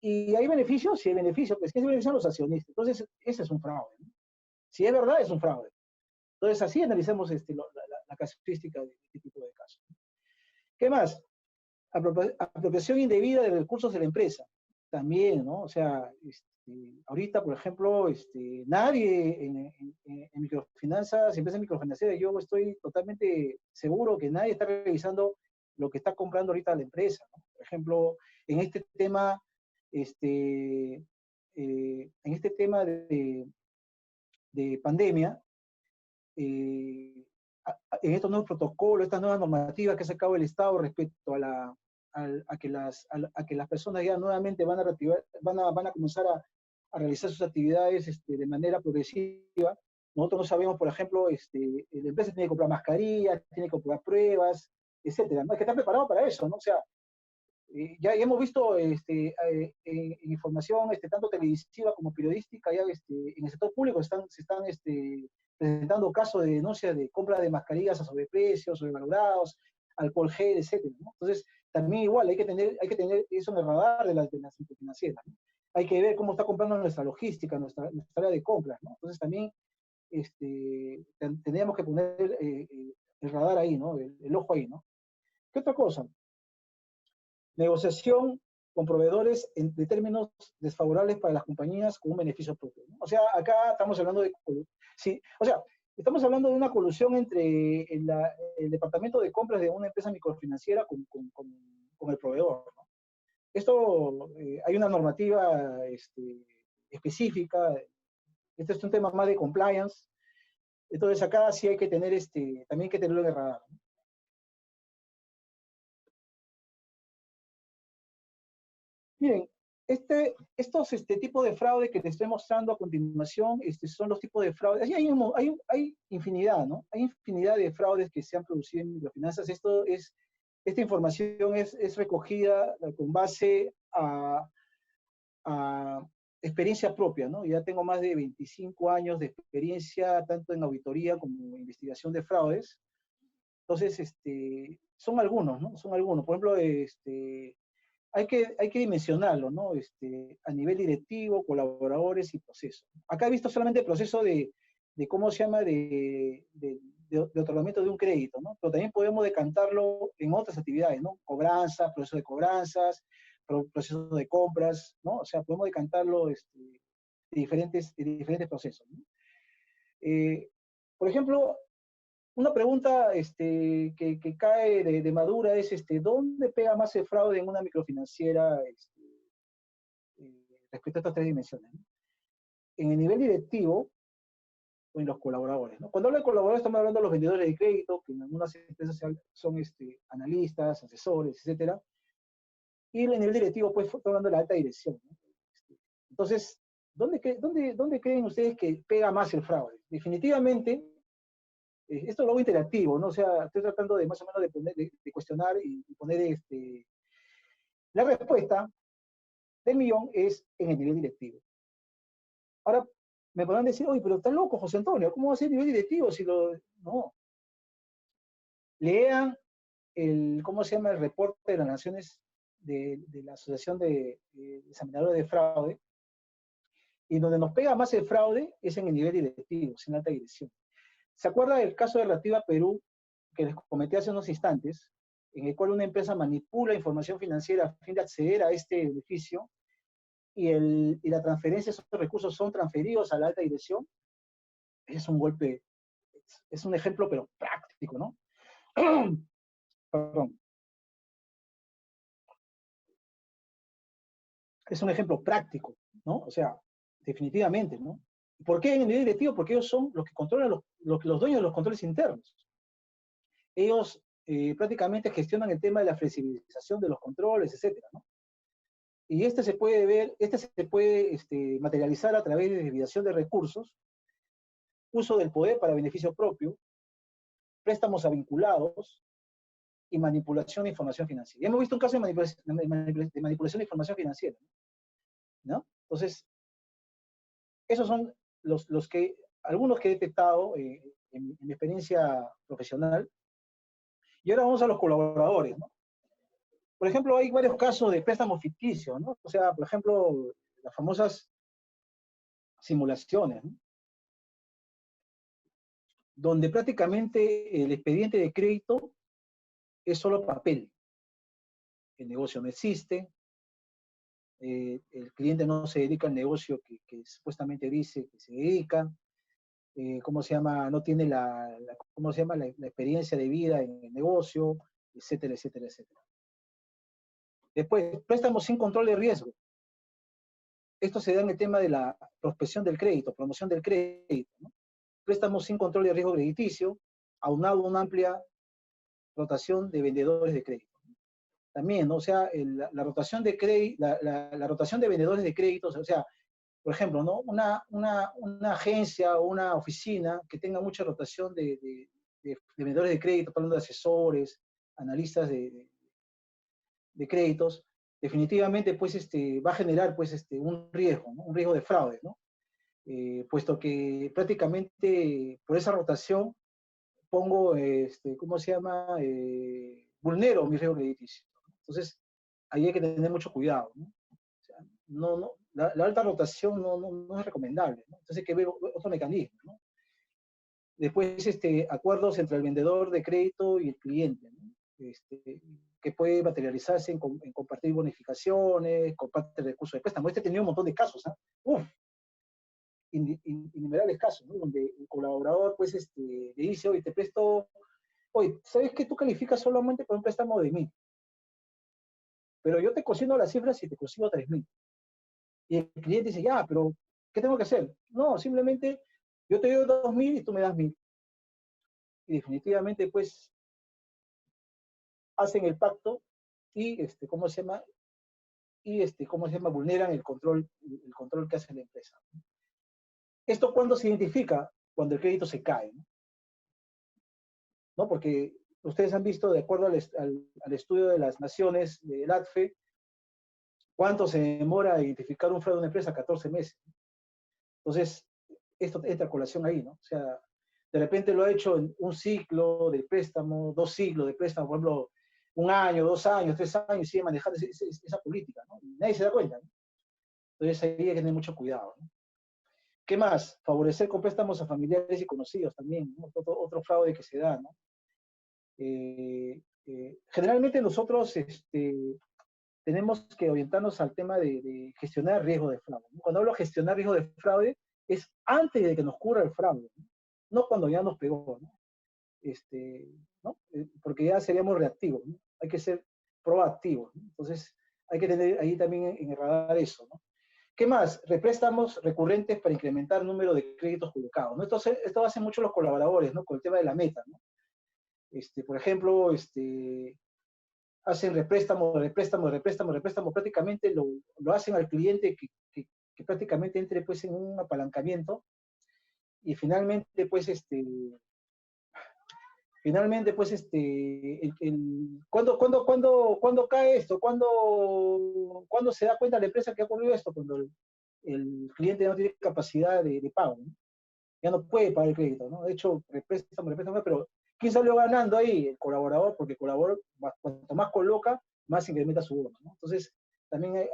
¿Y hay beneficios? Sí hay beneficios, pues ¿qué se benefician los accionistas? Entonces, ese es un fraude, ¿no? Si es verdad, es un fraude. Entonces, así analizamos la casuística de este tipo de casos. ¿Qué más? Apropiación indebida de recursos de la empresa. También, ¿no? O sea, ahorita, por ejemplo, nadie en microfinanzas, empresas microfinancieras, yo estoy totalmente seguro que nadie está revisando lo que está comprando ahorita la empresa, ¿no? Por ejemplo, en este tema, de pandemia, en estos nuevos protocolos, estas nuevas normativas que ha sacado el Estado respecto a que las personas ya nuevamente van a comenzar a realizar sus actividades de manera progresiva. Nosotros no sabemos, por ejemplo, la empresa tiene que comprar mascarillas, tiene que comprar pruebas, etcétera. ¿No? Hay que estar preparado para eso, ¿no? O sea, ya hemos visto en información tanto televisiva como periodística, ya en el sector público se están presentando casos de denuncia de compra de mascarillas a sobreprecios, sobrevalorados, alcohol gel, etcétera, ¿no? Entonces, también igual hay que tener eso en el radar de las financieras, ¿no? Hay que ver cómo está comprando nuestra logística, nuestra área de compras, ¿no? Entonces también tendríamos que poner el radar ahí, ¿no? El ojo ahí, ¿no? ¿Qué otra cosa? Negociación con proveedores de términos desfavorables para las compañías con un beneficio propio, ¿no? O sea, acá estamos hablando de, sí, o sea, estamos hablando de una colusión entre el departamento de compras de una empresa microfinanciera con el proveedor, ¿no? Esto, hay una normativa específica, este es un tema más de compliance, entonces acá sí hay que tener, también hay que tenerlo en el radar, ¿no? Miren, estos tipos de fraude que les estoy mostrando a continuación, son los tipos de fraude. Hay infinidad, ¿no? Hay infinidad de fraudes que se han producido en microfinanzas. Esta información es recogida con base a experiencia propia, ¿no? Ya tengo más de 25 años de experiencia, tanto en auditoría como en investigación de fraudes. Entonces, son algunos, ¿no? Son algunos. Por ejemplo, hay que dimensionarlo, ¿no? A nivel directivo, colaboradores y proceso. Acá he visto solamente el proceso de ¿cómo se llama?, de otorgamiento de un crédito, ¿no? Pero también podemos decantarlo en otras actividades, ¿no? Cobranza, proceso de cobranzas, proceso de compras, ¿no? O sea, podemos decantarlo de diferentes procesos, ¿no? Por ejemplo, una pregunta que cae de madura es, ¿dónde pega más el fraude en una microfinanciera respecto a estas tres dimensiones, ¿no? ¿En el nivel directivo o en los colaboradores, ¿no? Cuando hablo de colaboradores estamos hablando de los vendedores de crédito, que en algunas empresas son analistas, asesores, etcétera. Y en el nivel directivo, pues, estamos hablando de la alta dirección, ¿no? Entonces, ¿dónde creen ustedes que pega más el fraude? Definitivamente, esto lo hago interactivo, ¿no? O sea, estoy tratando de más o menos de cuestionar y poner la respuesta del millón es en el nivel directivo. Ahora, me podrán decir, oye, pero está loco, José Antonio, ¿cómo va a ser nivel directivo si lo...? No. Lean ¿cómo se llama?, el reporte de las Naciones de la Asociación de Examinadores de Fraude, y donde nos pega más el fraude es en el nivel directivo, es en alta dirección. ¿Se acuerda del caso de Reactiva Perú que les comenté hace unos instantes, en el cual una empresa manipula información financiera a fin de acceder a este beneficio y la transferencia de esos recursos son transferidos a la alta dirección? Es un golpe, es un ejemplo, pero práctico, ¿no? Perdón. Es un ejemplo práctico, ¿no? O sea, definitivamente, ¿no? ¿Por qué en el nivel directivo? Porque ellos son los que controlan, los dueños de los controles internos. Ellos prácticamente gestionan el tema de la flexibilización de los controles, etcétera, ¿no? Y se puede materializar a través de desviación de recursos, uso del poder para beneficio propio, préstamos a vinculados y manipulación de información financiera. Ya hemos visto un caso de manipulación de información financiera, ¿no? Entonces, esos son algunos que he detectado en mi experiencia profesional. Y ahora vamos a los colaboradores, ¿no? Por ejemplo, hay varios casos de préstamos ficticios, ¿no? O sea, por ejemplo, las famosas simulaciones, ¿no? Donde prácticamente el expediente de crédito es solo papel. El negocio no existe, el cliente no se dedica al negocio que supuestamente dice que se dedica, ¿cómo se llama? No tiene ¿cómo se llama? La experiencia de vida en el negocio, etcétera, etcétera, etcétera. Después, préstamos sin control de riesgo. Esto se da en el tema de la prospección del crédito, promoción del crédito, ¿no? Préstamos sin control de riesgo crediticio, aunado a una amplia rotación de vendedores de crédito. También, ¿no? O sea, la rotación de la rotación de vendedores de créditos, o sea, por ejemplo, ¿no? Una agencia o una oficina que tenga mucha rotación de vendedores de crédito, hablando de asesores, analistas de créditos, definitivamente pues, va a generar pues, un riesgo, ¿no? Un riesgo de fraude, ¿no? Puesto que prácticamente por esa rotación pongo, ¿cómo se llama? Vulnero mi riesgo crediticio. Entonces, ahí hay que tener mucho cuidado, ¿no? O sea, la alta rotación no es recomendable, ¿no? Entonces hay que ver otro mecanismo, ¿no? Después, acuerdos entre el vendedor de crédito y el cliente, ¿no? que puede materializarse en compartir bonificaciones, compartir recursos de préstamo. Este ha tenido un montón de casos, ¿ah? Innumerables casos, ¿no? Donde el colaborador, pues, le dice, oye, te presto, oye, ¿sabes que tú calificas solamente por un préstamo de 1.000? Pero yo te cocino las cifras y te consigo 3.000. Y el cliente dice, ya, pero ¿qué tengo que hacer? No, simplemente yo te doy 2.000 y tú me das 1.000. Y definitivamente, pues, hacen el pacto y, ¿cómo se llama? Y, ¿cómo se llama? Vulneran el control que hace la empresa. ¿Esto cuándo se identifica? Cuando el crédito se cae, ¿no? Porque ustedes han visto, de acuerdo al estudio de las naciones, del ADFE, cuánto se demora a identificar un fraude de una empresa, 14 meses. Entonces, esto entra a colación ahí, ¿no? O sea, de repente lo ha hecho en un ciclo de préstamo, 2 ciclos de préstamo, por ejemplo, 1 año, 2 años, 3 años, y sigue manejando esa política, ¿no? Y nadie se da cuenta, ¿no? Entonces ahí hay que tener mucho cuidado, ¿no? ¿Qué más? Favorecer con préstamos a familiares y conocidos también, ¿no? Otro fraude que se da, ¿no? Generalmente nosotros tenemos que orientarnos al tema de gestionar riesgo de fraude, ¿no? Cuando hablo de gestionar riesgo de fraude, es antes de que nos ocurra el fraude, no cuando ya nos pegó, ¿no? ¿No? Porque ya seríamos reactivos, ¿no? Hay que ser proactivos, ¿no? Entonces, hay que tener ahí también en el radar eso, ¿no? ¿Qué más? Représtamos recurrentes para incrementar el número de créditos colocados, ¿no? Esto hacen mucho los colaboradores, ¿no? Con el tema de la meta, ¿no? Por ejemplo, hacen représtamo, prácticamente lo hacen al cliente que prácticamente entre, pues, en un apalancamiento, y finalmente, pues, ¿cuándo cae esto? ¿Cuándo se da cuenta la empresa que ha ocurrido esto? Cuando el cliente no tiene capacidad de pago, ¿no? Ya no puede pagar el crédito, ¿no? De hecho, représtamo, pero ¿quién salió ganando ahí? El colaborador, porque el colaborador, cuanto más coloca, más incrementa su bono, ¿no? Entonces, también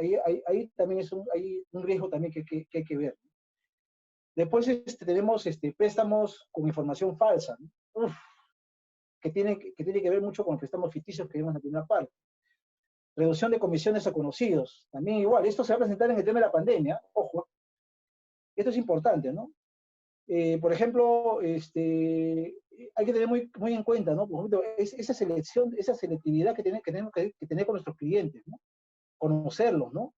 ahí también hay un riesgo también que hay que ver, ¿no? Después tenemos préstamos con información falsa, ¿no? Que tiene que ver mucho con los préstamos ficticios que vimos en la primera parte. Reducción de comisiones a conocidos, también igual. Esto se va a presentar en el tema de la pandemia, ojo. Esto es importante, ¿no? Por ejemplo, hay que tener muy en cuenta, ¿no? Por ejemplo, esa selección, esa selectividad que tenemos que tener con nuestros clientes, ¿no? Conocerlos, ¿no?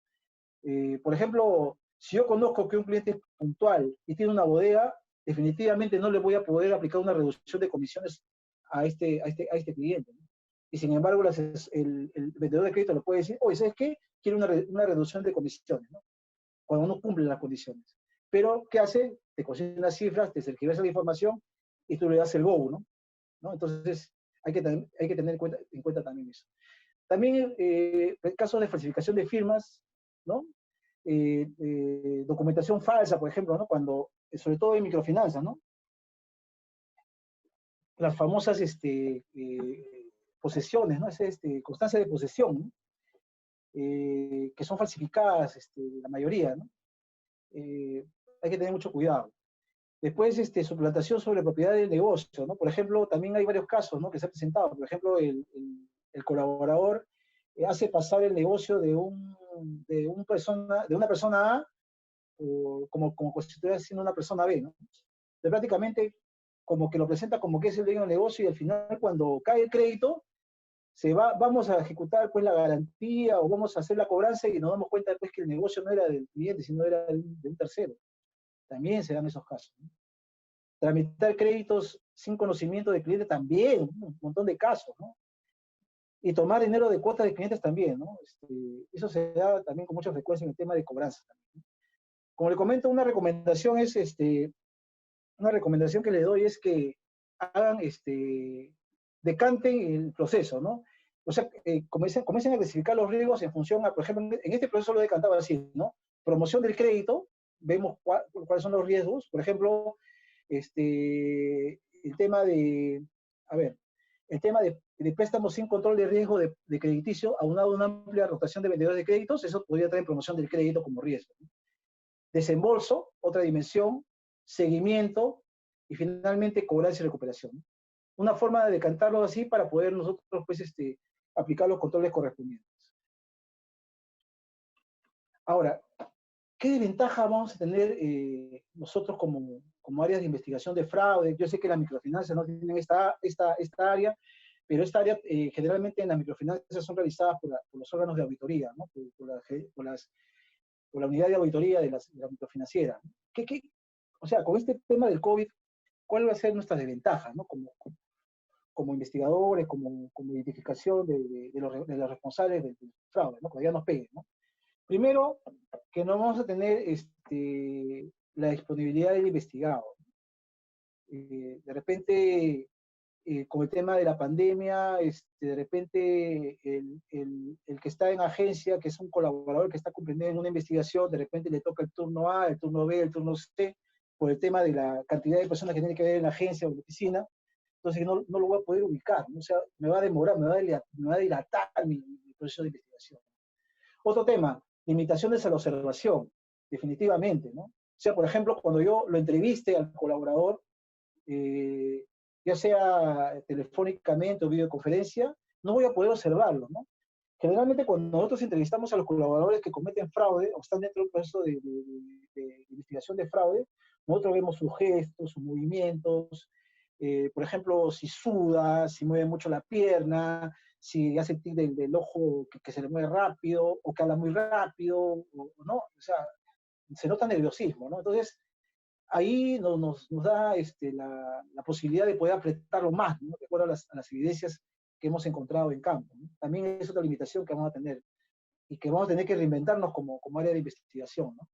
Por ejemplo, si yo conozco que un cliente es puntual y tiene una bodega, definitivamente no le voy a poder aplicar una reducción de comisiones a este cliente, ¿no? Y sin embargo, el vendedor de crédito le puede decir, oye, ¿sabes qué? Quiero una reducción de comisiones, ¿no? Cuando no cumple las condiciones. Pero, ¿qué hace? Te consigue unas cifras, te certifica la información y tú le das el go, ¿no? Entonces, hay que tener en cuenta también eso. También casos de falsificación de firmas, ¿no? Documentación falsa, por ejemplo, ¿no? Cuando, sobre todo en microfinanzas, ¿no? Las famosas posesiones, ¿no? Constancia de posesión, ¿no? Que son falsificadas, la mayoría, ¿no? Hay que tener mucho cuidado. Después, suplantación sobre propiedad del negocio, ¿no? Por ejemplo, también hay varios casos, ¿no? Que se han presentado. Por ejemplo, el colaborador hace pasar el negocio de una persona A como si estuviera siendo una persona B, ¿no? Entonces, prácticamente, como que lo presenta como que es el dueño del negocio, y al final, cuando cae el crédito, vamos a ejecutar, pues, la garantía, o vamos a hacer la cobranza, y nos damos cuenta, pues, que el negocio no era del cliente, sino era de un tercero. También se dan esos casos, ¿no? Tramitar créditos sin conocimiento del cliente también, un montón de casos, ¿no? Y tomar dinero de cuotas de clientes también, ¿no? Eso se da también con mucha frecuencia en el tema de cobranza también, ¿no? Como le comento, una recomendación que le doy es que hagan, decanten el proceso, ¿no? O sea, comiencen a clasificar los riesgos en función a, por ejemplo, en este proceso lo he decantado así, ¿no? Promoción del crédito, vemos cuáles son los riesgos. Por ejemplo, el tema de préstamos sin control de riesgo de crediticio, aunado a una amplia rotación de vendedores de créditos, eso podría traer promoción del crédito como riesgo, ¿no? Desembolso, otra dimensión, seguimiento, y finalmente cobranza y recuperación, ¿no? Una forma de decantarlo así para poder nosotros, pues, aplicar los controles correspondientes. Ahora, ¿qué desventaja vamos a tener nosotros como áreas de investigación de fraude? Yo sé que las microfinanzas no tienen esta área, pero esta área generalmente en las microfinanzas son realizadas por los órganos de auditoría, ¿no? por la unidad de auditoría de la microfinanciera. O sea, con este tema del COVID, ¿cuál va a ser nuestra desventaja, ¿no? Como investigadores, como identificación de los responsables del fraude, ¿no? Cuando ya nos peguen, ¿no? Primero, que no vamos a tener la disponibilidad del investigado. De repente, con el tema de la pandemia, de repente el que está en agencia, que es un colaborador que está cumpliendo en una investigación, de repente le toca el turno A, el turno B, el turno C, por el tema de la cantidad de personas que tiene que ver en la agencia o en la oficina, entonces no lo voy a poder ubicar, ¿no? O sea, me va a demorar, me va a dilatar mi proceso de investigación. Otro tema, limitaciones a la observación, definitivamente, ¿no? O sea, por ejemplo, cuando yo lo entreviste al colaborador, ya sea telefónicamente o videoconferencia, no voy a poder observarlo, ¿no? Generalmente cuando nosotros entrevistamos a los colaboradores que cometen fraude o están dentro del proceso de investigación de fraude, nosotros vemos sus gestos, sus movimientos, por ejemplo, si suda, si mueve mucho la pierna, si hace el tic del ojo que se le mueve rápido, o que habla muy rápido, o no, o sea, se nota nerviosismo, ¿no? Entonces, ahí nos da la posibilidad de poder apretarlo más, ¿no? De acuerdo a las evidencias que hemos encontrado en campo, ¿no? También es otra limitación que vamos a tener, y que vamos a tener que reinventarnos como área de investigación, ¿no?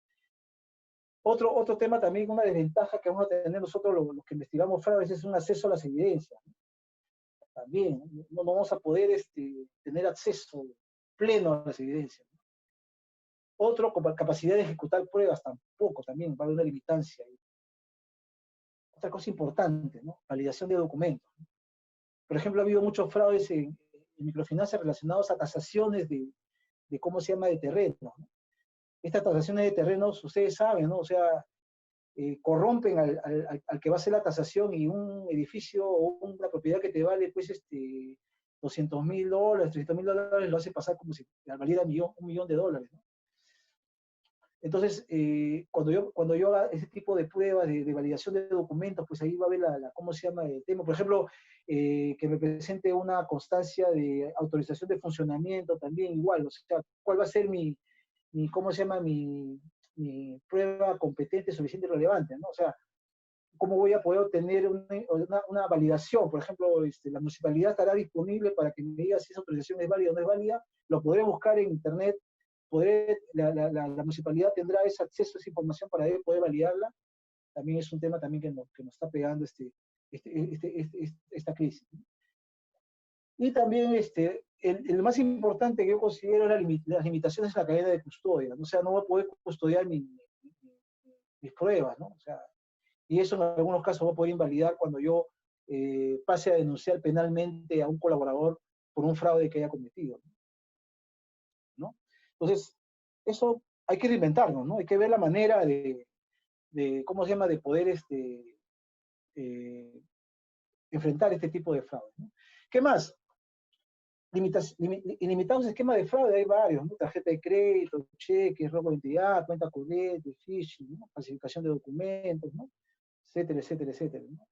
Otro tema también, una desventaja que vamos a tener nosotros los que investigamos fraudes es un acceso a las evidencias, ¿no? También no vamos a poder tener acceso pleno a las evidencias, ¿no? Otro, con capacidad de ejecutar pruebas tampoco, también va a haber una limitancia. Otra cosa importante, ¿no? Validación de documentos, ¿no? Por ejemplo, ha habido muchos fraudes en microfinanzas relacionados a tasaciones de ¿cómo se llama?, de terrenos, ¿no? Estas tasaciones de terrenos, ustedes saben, ¿no? O sea, corrompen al que va a hacer la tasación, y un edificio o una propiedad que te vale, pues, $200,000, $300,000, lo hace pasar como si valiera $1 millón, ¿no? Entonces, cuando yo haga ese tipo de pruebas de validación de documentos, pues ahí va a haber ¿cómo se llama?, el tema. Por ejemplo, que me presente una constancia de autorización de funcionamiento, también igual. O sea, ¿cuál va a ser ¿cómo se llama?, mi prueba competente, suficiente y relevante, ¿no? O sea, ¿cómo voy a poder obtener una validación? Por ejemplo, la municipalidad estará disponible para que me diga si esa autorización es válida o no es válida. Lo podré buscar en internet. La municipalidad tendrá ese acceso a esa información para poder validarla. También es un tema también que nos está pegando esta crisis, ¿no? Y también el más importante que yo considero es las limitaciones en la cadena de custodia, ¿no? O sea, no voy a poder custodiar mis pruebas, ¿no? O sea, y eso en algunos casos va a poder invalidar cuando yo pase a denunciar penalmente a un colaborador por un fraude que haya cometido, ¿no? Entonces, eso hay que reinventarnos, ¿no? Hay que ver la manera ¿cómo se llama?, de poder enfrentar este tipo de fraude, ¿no? ¿Qué más? Ilimitados esquemas de fraude hay varios, ¿no? Tarjeta de crédito, cheques, robo de identidad, cuenta corriente, phishing, ¿no? Falsificación de documentos, ¿no? Etcétera, etcétera, etcétera, ¿no?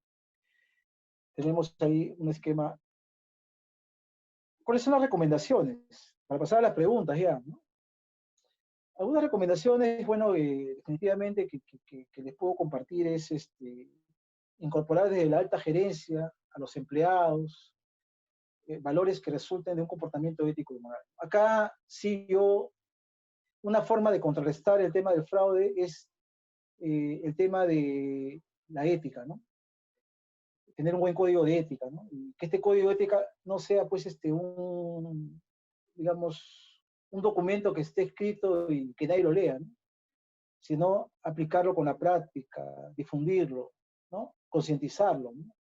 Tenemos ahí un esquema. ¿Cuáles son las recomendaciones? Para pasar a las preguntas ya, ¿no? Algunas recomendaciones, bueno, definitivamente que les puedo compartir es incorporar desde la alta gerencia a los empleados valores que resulten de un comportamiento ético y moral. Acá sí una forma de contrarrestar el tema del fraude es el tema de la ética, ¿no? Tener un buen código de ética, ¿no? Y que este código de ética no sea, pues, digamos, un documento que esté escrito y que nadie lo lea, ¿no? Sino aplicarlo con la práctica, difundirlo, ¿no? Concientizarlo, ¿no?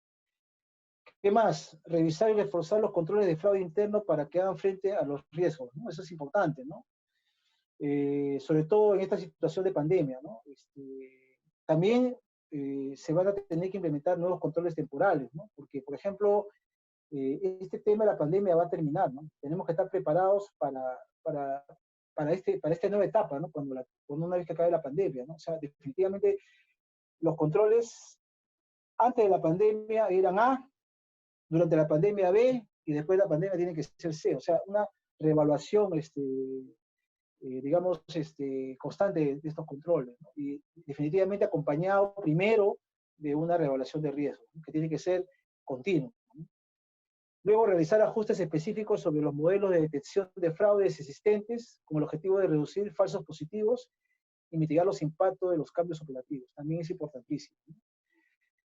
¿Qué más? Revisar y reforzar los controles de fraude interno para que hagan frente a los riesgos, ¿no? Eso es importante, ¿no? Sobre todo en esta situación de pandemia, ¿no? También se van a tener que implementar nuevos controles temporales, ¿no? Porque, por ejemplo, este tema de la pandemia va a terminar, ¿no? Tenemos que estar preparados para esta nueva etapa, ¿no? Cuando una vez que acabe la pandemia, ¿no? O sea, definitivamente los controles antes de la pandemia eran A, durante la pandemia B, y después de la pandemia tiene que ser C. O sea, una reevaluación, digamos, constante de estos controles, ¿no? Y definitivamente acompañado primero de una reevaluación de riesgo, ¿no? Que tiene que ser continuo, ¿no? Luego, realizar ajustes específicos sobre los modelos de detección de fraudes existentes con el objetivo de reducir falsos positivos y mitigar los impactos de los cambios operativos. También es importantísimo, ¿no?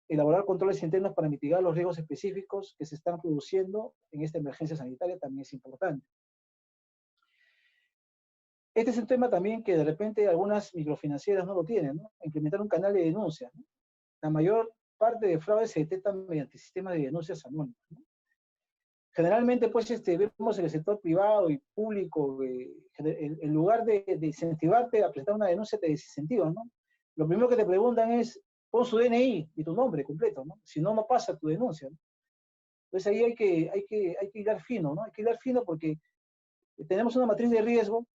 Elaborar controles internos para mitigar los riesgos específicos que se están produciendo en esta emergencia sanitaria también es importante. Este es un tema también que de repente algunas microfinancieras no lo tienen, ¿no? Implementar un canal de denuncia, ¿no? La mayor parte de fraudes se detectan mediante sistemas de denuncias anónimas, ¿no? Generalmente, pues, vemos en el sector privado y público, en lugar de incentivarte a presentar una denuncia, te desincentivan, ¿no? Lo primero que te preguntan es, pon su DNI y tu nombre completo, ¿no? Si no, no pasa tu denuncia, ¿no? Entonces ahí hay que hilar fino, ¿no? Hay que hilar fino porque tenemos una matriz de riesgo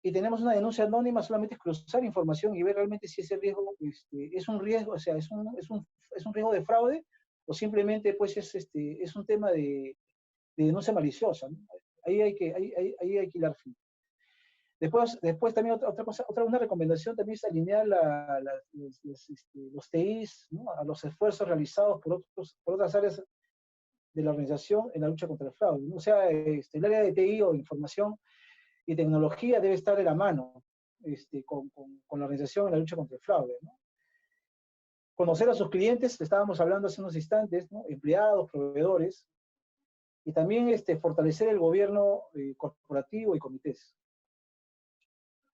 y tenemos una denuncia anónima, solamente es cruzar información y ver realmente si ese riesgo es un riesgo, o sea, es un riesgo de fraude o simplemente pues es un tema de denuncia maliciosa, ¿no? Ahí hay que hilar fino. Después también una recomendación también es alinear los TIs, ¿no? A los esfuerzos realizados por otras áreas de la organización en la lucha contra el fraude, ¿no? O sea, el área de TI o información y tecnología debe estar de la mano con la organización en la lucha contra el fraude, ¿no? Conocer a sus clientes, estábamos hablando hace unos instantes, ¿no? Empleados, proveedores, y también fortalecer el gobierno corporativo y comités.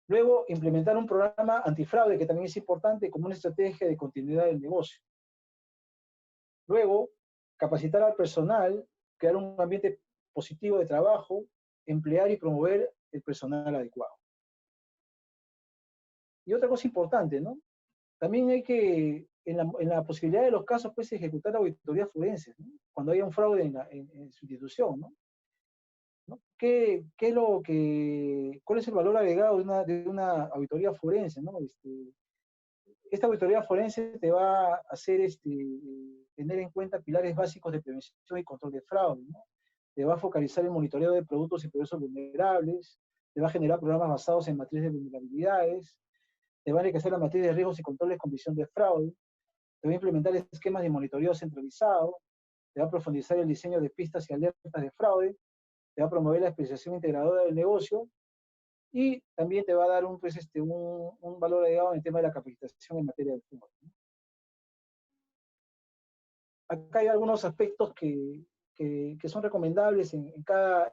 Luego, implementar un programa antifraude, que también es importante, como una estrategia de continuidad del negocio. Luego, capacitar al personal, crear un ambiente positivo de trabajo, emplear y promover el personal adecuado. Y otra cosa importante, ¿no? También hay que, en la posibilidad de los casos, pues, ejecutar auditorías forenses, ¿no? Cuando haya un fraude en su institución, ¿no? ¿No? ¿Cuál es el valor agregado de una auditoría forense, ¿no? Esta auditoría forense te va a hacer tener en cuenta pilares básicos de prevención y control de fraude, ¿no? Te va a focalizar el monitoreo de productos y procesos vulnerables, te va a generar programas basados en matriz de vulnerabilidades, te va a enriquecer la matriz de riesgos y controles con visión de fraude, te va a implementar esquemas de monitoreo centralizado, te va a profundizar el diseño de pistas y alertas de fraude, te va a promover la especialización integradora del negocio y también te va a dar un valor agregado en el tema de la capacitación en materia de fraude, ¿no? Acá hay algunos aspectos que son recomendables en cada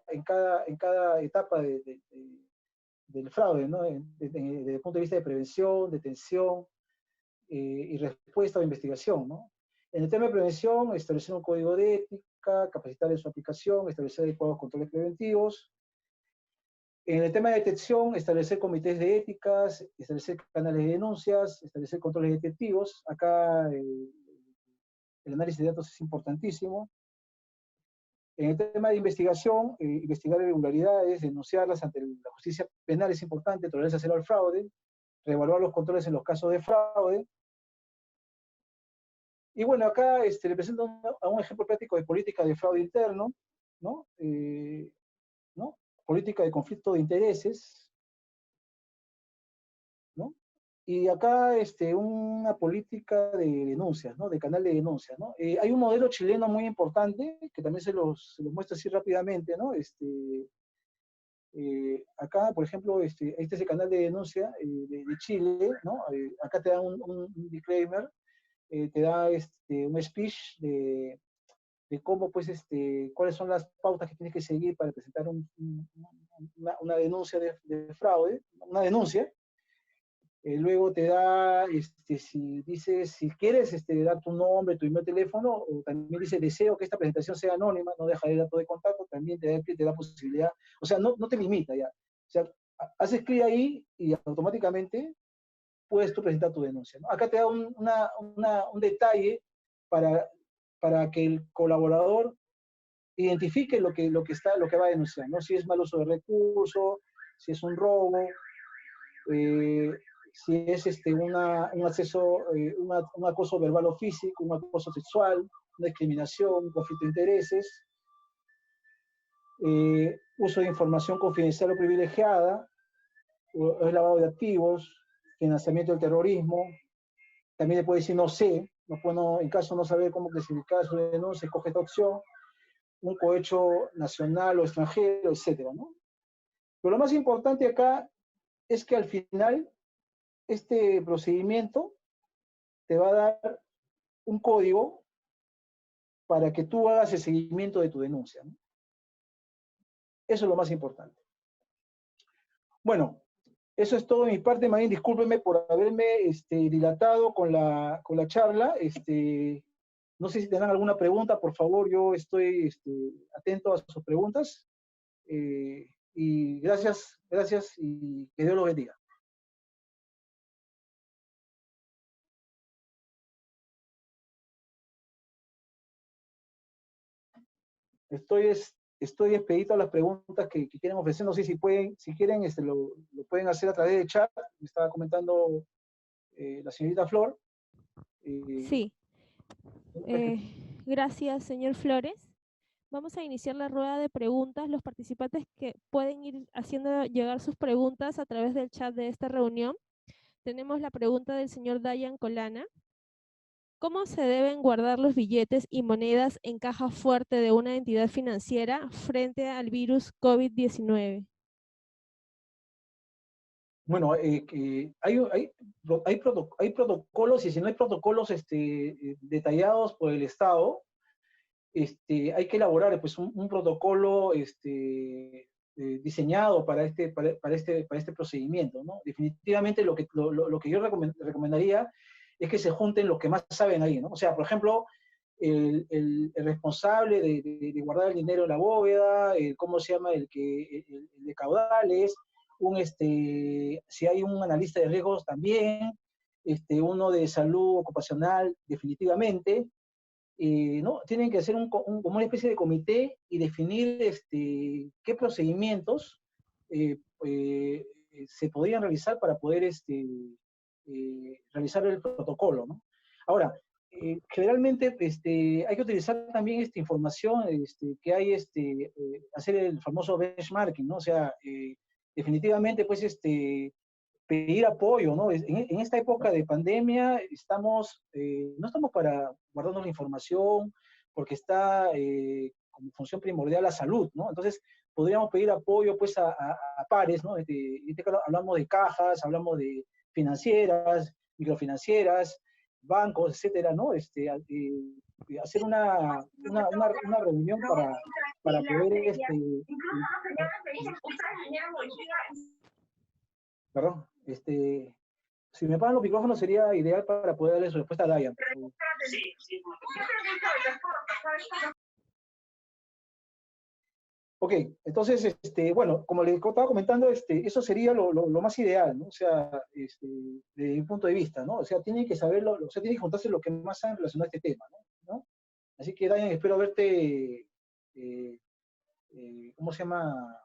etapa del fraude, ¿no? Desde el punto de vista de prevención, detención y respuesta o investigación, ¿no? En el tema de prevención, establecer un código de ética, capacitar en su aplicación, establecer adecuados controles preventivos. En el tema de detección, establecer comités de éticas, establecer canales de denuncias, establecer controles detectivos. Acá el análisis de datos es importantísimo. En el tema de investigación, investigar irregularidades, denunciarlas ante la justicia penal es importante, tolerancia cero al fraude, reevaluar los controles en los casos de fraude. Y bueno, acá le presento un ejemplo práctico de política de fraude interno, ¿no? ¿No? Política de conflicto de intereses, ¿no? Y acá una política de denuncias, ¿no? De canal de denuncias, ¿no? Hay un modelo chileno muy importante, que también se los muestro así rápidamente, ¿no? Acá, por ejemplo, este es el canal de denuncia de Chile, ¿no? Acá te da un disclaimer, te da un speech de cómo, pues, cuáles son las pautas que tienes que seguir para presentar una denuncia de fraude, una denuncia. Luego te da, si dices, si quieres dar tu nombre, tu email, teléfono, o también dice, deseo que esta presentación sea anónima, no dejaré datos de contacto, también te da posibilidad, o sea, no te limita ya. O sea, haces clic ahí y automáticamente puedes tú presentar tu denuncia, ¿no? Acá te da un detalle para que el colaborador identifique lo que va a denunciar, ¿no? Si es mal uso de recursos, si es un robo, si es un acceso, un acoso verbal o físico, un acoso sexual, una discriminación, un conflicto de intereses, uso de información confidencial o privilegiada, o es lavado de activos, financiamiento del terrorismo. También le puede decir no sé, en caso de no saber cómo clasificar su denuncia, escoge esta opción, un cohecho nacional o extranjero, etcétera, ¿no? Pero lo más importante acá es que al final este procedimiento te va a dar un código para que tú hagas el seguimiento de tu denuncia, ¿no? Eso es lo más importante. Bueno, eso es todo de mi parte. Marín, discúlpeme por haberme dilatado con la charla. No sé si tendrán alguna pregunta, por favor, yo estoy atento a sus preguntas. Y gracias y que Dios los bendiga. Estoy expedito a las preguntas que quieren ofrecer. No sé si quieren, lo pueden hacer a través de chat. Me estaba comentando la señorita Flor. Sí. Gracias, señor Flores. Vamos a iniciar la rueda de preguntas. Los participantes que pueden ir haciendo llegar sus preguntas a través del chat de esta reunión. Tenemos la pregunta del señor Dayan Colana. ¿Cómo se deben guardar los billetes y monedas en caja fuerte de una entidad financiera frente al virus COVID-19? Bueno, hay protocolos, y si no hay protocolos detallados por el Estado, hay que elaborar pues, un protocolo diseñado para este procedimiento, ¿no? Definitivamente lo que yo recomendaría es que se junten los que más saben ahí, ¿no? O sea, por ejemplo, el responsable de guardar el dinero en la bóveda, ¿cómo se llama? El de caudales, si hay un analista de riesgos también, uno de salud ocupacional, definitivamente, ¿no? Tienen que hacer como una especie de comité y definir qué procedimientos se podrían realizar para poder realizar el protocolo, ¿no? Ahora, generalmente hay que utilizar también esta información que hay, hacer el famoso benchmarking, ¿no? O sea, definitivamente, pues, pedir apoyo, ¿no? En esta época de pandemia no estamos para guardarnos la información porque está como función primordial la salud, ¿no? Entonces, podríamos pedir apoyo, pues, a pares, ¿no? Hablamos de cajas, hablamos de financieras, microfinancieras, bancos, etcétera, ¿no? Hacer una reunión para poder, perdón, si me apagan los micrófonos sería ideal para poder darle su respuesta a Dayan. Ok, entonces, bueno, como les estaba comentando, eso sería lo más ideal, ¿no? O sea, desde mi punto de vista, ¿no? O sea, tienen que saberlo, o sea, tienen que juntarse lo que más saben relacionado a este tema, ¿no? Así que, Dayan, espero verte, ¿cómo se llama?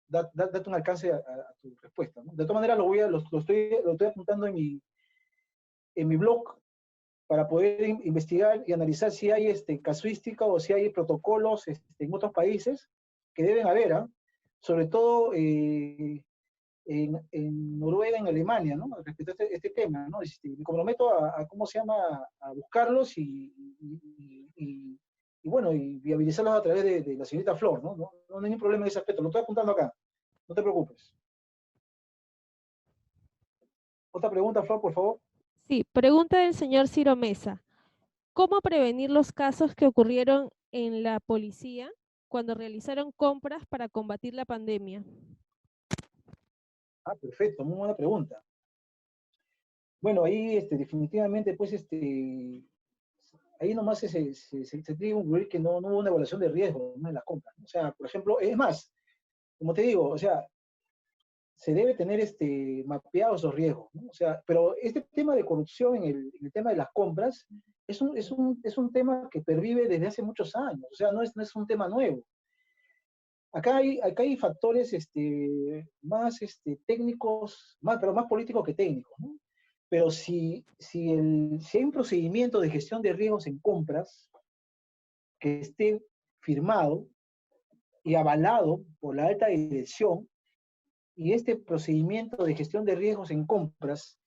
Date un alcance a tu respuesta, ¿no? De todas maneras, lo estoy apuntando en mi blog para poder investigar y analizar si hay casuística o si hay protocolos en otros países que deben haber, ¿eh? Sobre todo en Noruega, en Alemania, ¿no? Respecto a este tema, ¿no? Me comprometo ¿cómo se llama? A buscarlos y bueno, y viabilizarlos a través de la señorita Flor, ¿no? No hay ningún problema en ese aspecto, lo estoy apuntando acá, no te preocupes. Otra pregunta, Flor, por favor. Sí, pregunta del señor Ciro Mesa. ¿Cómo prevenir los casos que ocurrieron en la policía cuando realizaron compras para combatir la pandemia? Ah, perfecto, muy buena pregunta. Bueno, ahí definitivamente, pues, ahí nomás se tiene que concluir que no hubo una evaluación de riesgo, ¿no? En las compras, ¿no? O sea, por ejemplo, es más, como te digo, o sea, se debe tener mapeados esos riesgos, ¿no? O sea, pero este tema de corrupción en el tema de las compras es un tema que pervive desde hace muchos años, o sea, no es un tema nuevo. Acá hay factores más técnicos, pero más políticos que técnicos, ¿no? Pero si hay un procedimiento de gestión de riesgos en compras que esté firmado y avalado por la alta dirección, y este procedimiento de gestión de riesgos en compras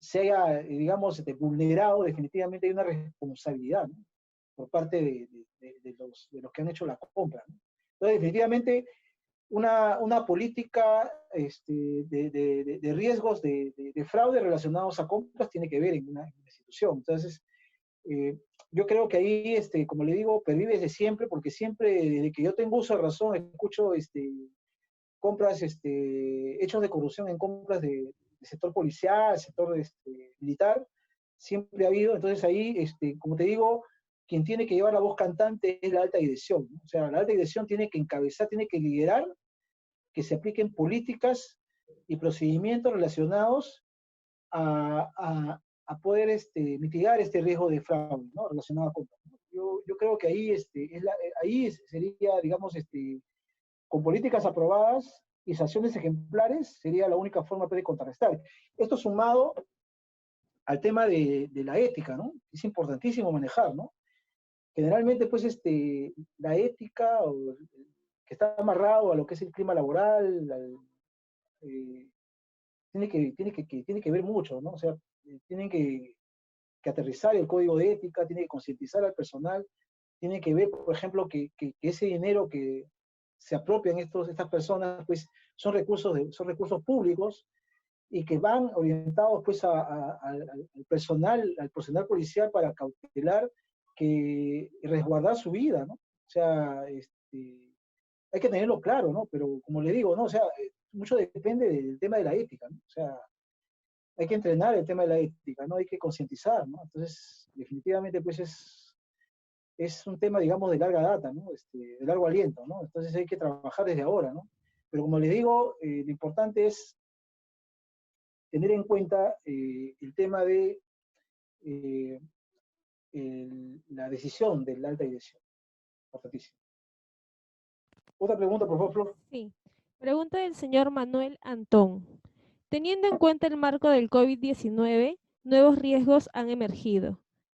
se haya, digamos, vulnerado, definitivamente hay una responsabilidad, ¿no? Por parte de los que han hecho la compra, ¿no? Entonces, definitivamente, una política de riesgos de fraude relacionados a compras tiene que ver en una institución. Entonces, yo creo que ahí, como le digo, pervive desde siempre, porque siempre, desde que yo tengo uso de razón, escucho compras, hechos de corrupción en compras de sector policial, sector militar, siempre ha habido. Entonces ahí, como te digo, quien tiene que llevar la voz cantante es la alta dirección, ¿no? O sea, la alta dirección tiene que encabezar, tiene que liderar que se apliquen políticas y procedimientos relacionados a poder mitigar este riesgo de fraude, ¿no? Relacionado a compras, ¿no? Yo creo que ahí, ahí sería, digamos, con políticas aprobadas y sanciones ejemplares, sería la única forma de contrarrestar. Esto sumado al tema de la ética, ¿no? Es importantísimo manejar, ¿no? Generalmente, pues, la ética, que está amarrado a lo que es el clima laboral, tiene que ver mucho, ¿no? O sea, tienen que aterrizar el código de ética, tiene que concientizar al personal, tiene que ver, por ejemplo, que ese dinero que se apropian estas personas, pues son recursos públicos y que van orientados pues al personal policial para cautelar y resguardar su vida, ¿no? O sea, hay que tenerlo claro, ¿no? Pero como le digo, ¿no? O sea, mucho depende del tema de la ética, ¿no? O sea, hay que entrenar el tema de la ética, ¿no? Hay que concientizar, ¿no? Entonces, definitivamente, pues es un tema, digamos, de larga data, ¿no? De largo aliento, ¿no? Entonces hay que trabajar desde ahora, ¿no? Pero como les digo, lo importante es tener en cuenta el tema de la decisión de la alta dirección. Importantísimo. Otra pregunta, por favor, Flor. Sí. Pregunta del señor Manuel Antón. Teniendo en cuenta el marco del COVID-19, nuevos riesgos han emergido.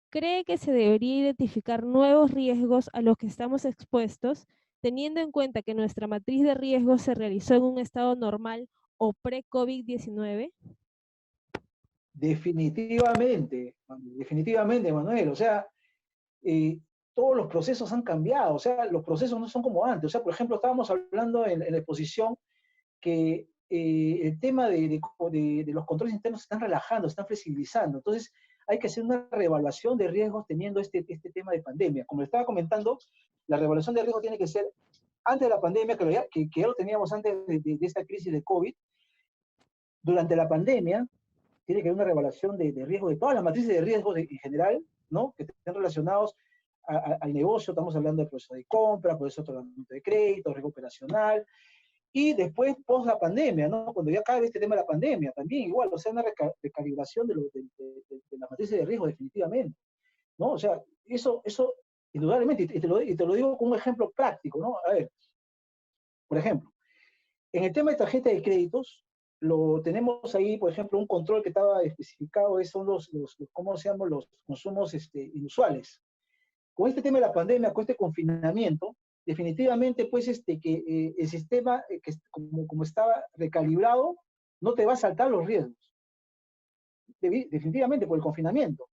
¿Cree que se debería identificar nuevos riesgos a los que estamos expuestos, teniendo en cuenta que nuestra matriz de riesgos se realizó en un estado normal o pre-COVID-19? Definitivamente, Manuel. O sea, todos los procesos han cambiado. O sea, los procesos no son como antes. O sea, por ejemplo, estábamos hablando en la exposición que el tema de los controles internos se están relajando, se están flexibilizando. Entonces, hay que hacer una reevaluación de riesgos teniendo este tema de pandemia. Como le estaba comentando, la reevaluación de riesgos tiene que ser antes de la pandemia, que ya lo teníamos antes de esta crisis de COVID. Durante la pandemia, tiene que haber una reevaluación de riesgo, de todas las matrices de riesgo en general, ¿no? Que estén relacionados al negocio. Estamos hablando del proceso de compra, proceso de otorgamiento de crédito, riesgo operacional. Y después, post la pandemia, ¿no? Cuando ya cabe este tema de la pandemia, también igual, o sea, una recalibración de las matrices de riesgo, definitivamente, ¿no? O sea, eso indudablemente, y te lo digo con un ejemplo práctico, ¿no? A ver, por ejemplo, en el tema de tarjeta de créditos, lo tenemos ahí, por ejemplo, un control que estaba especificado, son ¿cómo se llaman? Los consumos inusuales. Con este tema de la pandemia, con este confinamiento, definitivamente, pues, que el sistema, que como estaba recalibrado, no te va a saltar los riesgos. Definitivamente, por el confinamiento.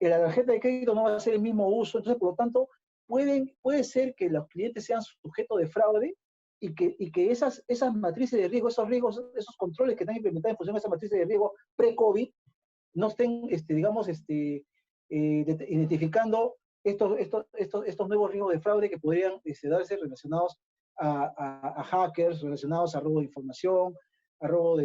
La tarjeta de crédito no va a ser el mismo uso, entonces, por lo tanto, puede ser que los clientes sean sujetos de fraude y que esas matrices de riesgo, esos riesgos, esos controles que están implementados en función de esas matrices de riesgo pre-COVID, no estén, digamos, identificando estos nuevos riesgos de fraude que podrían darse relacionados a hackers, relacionados a robo de información, a robo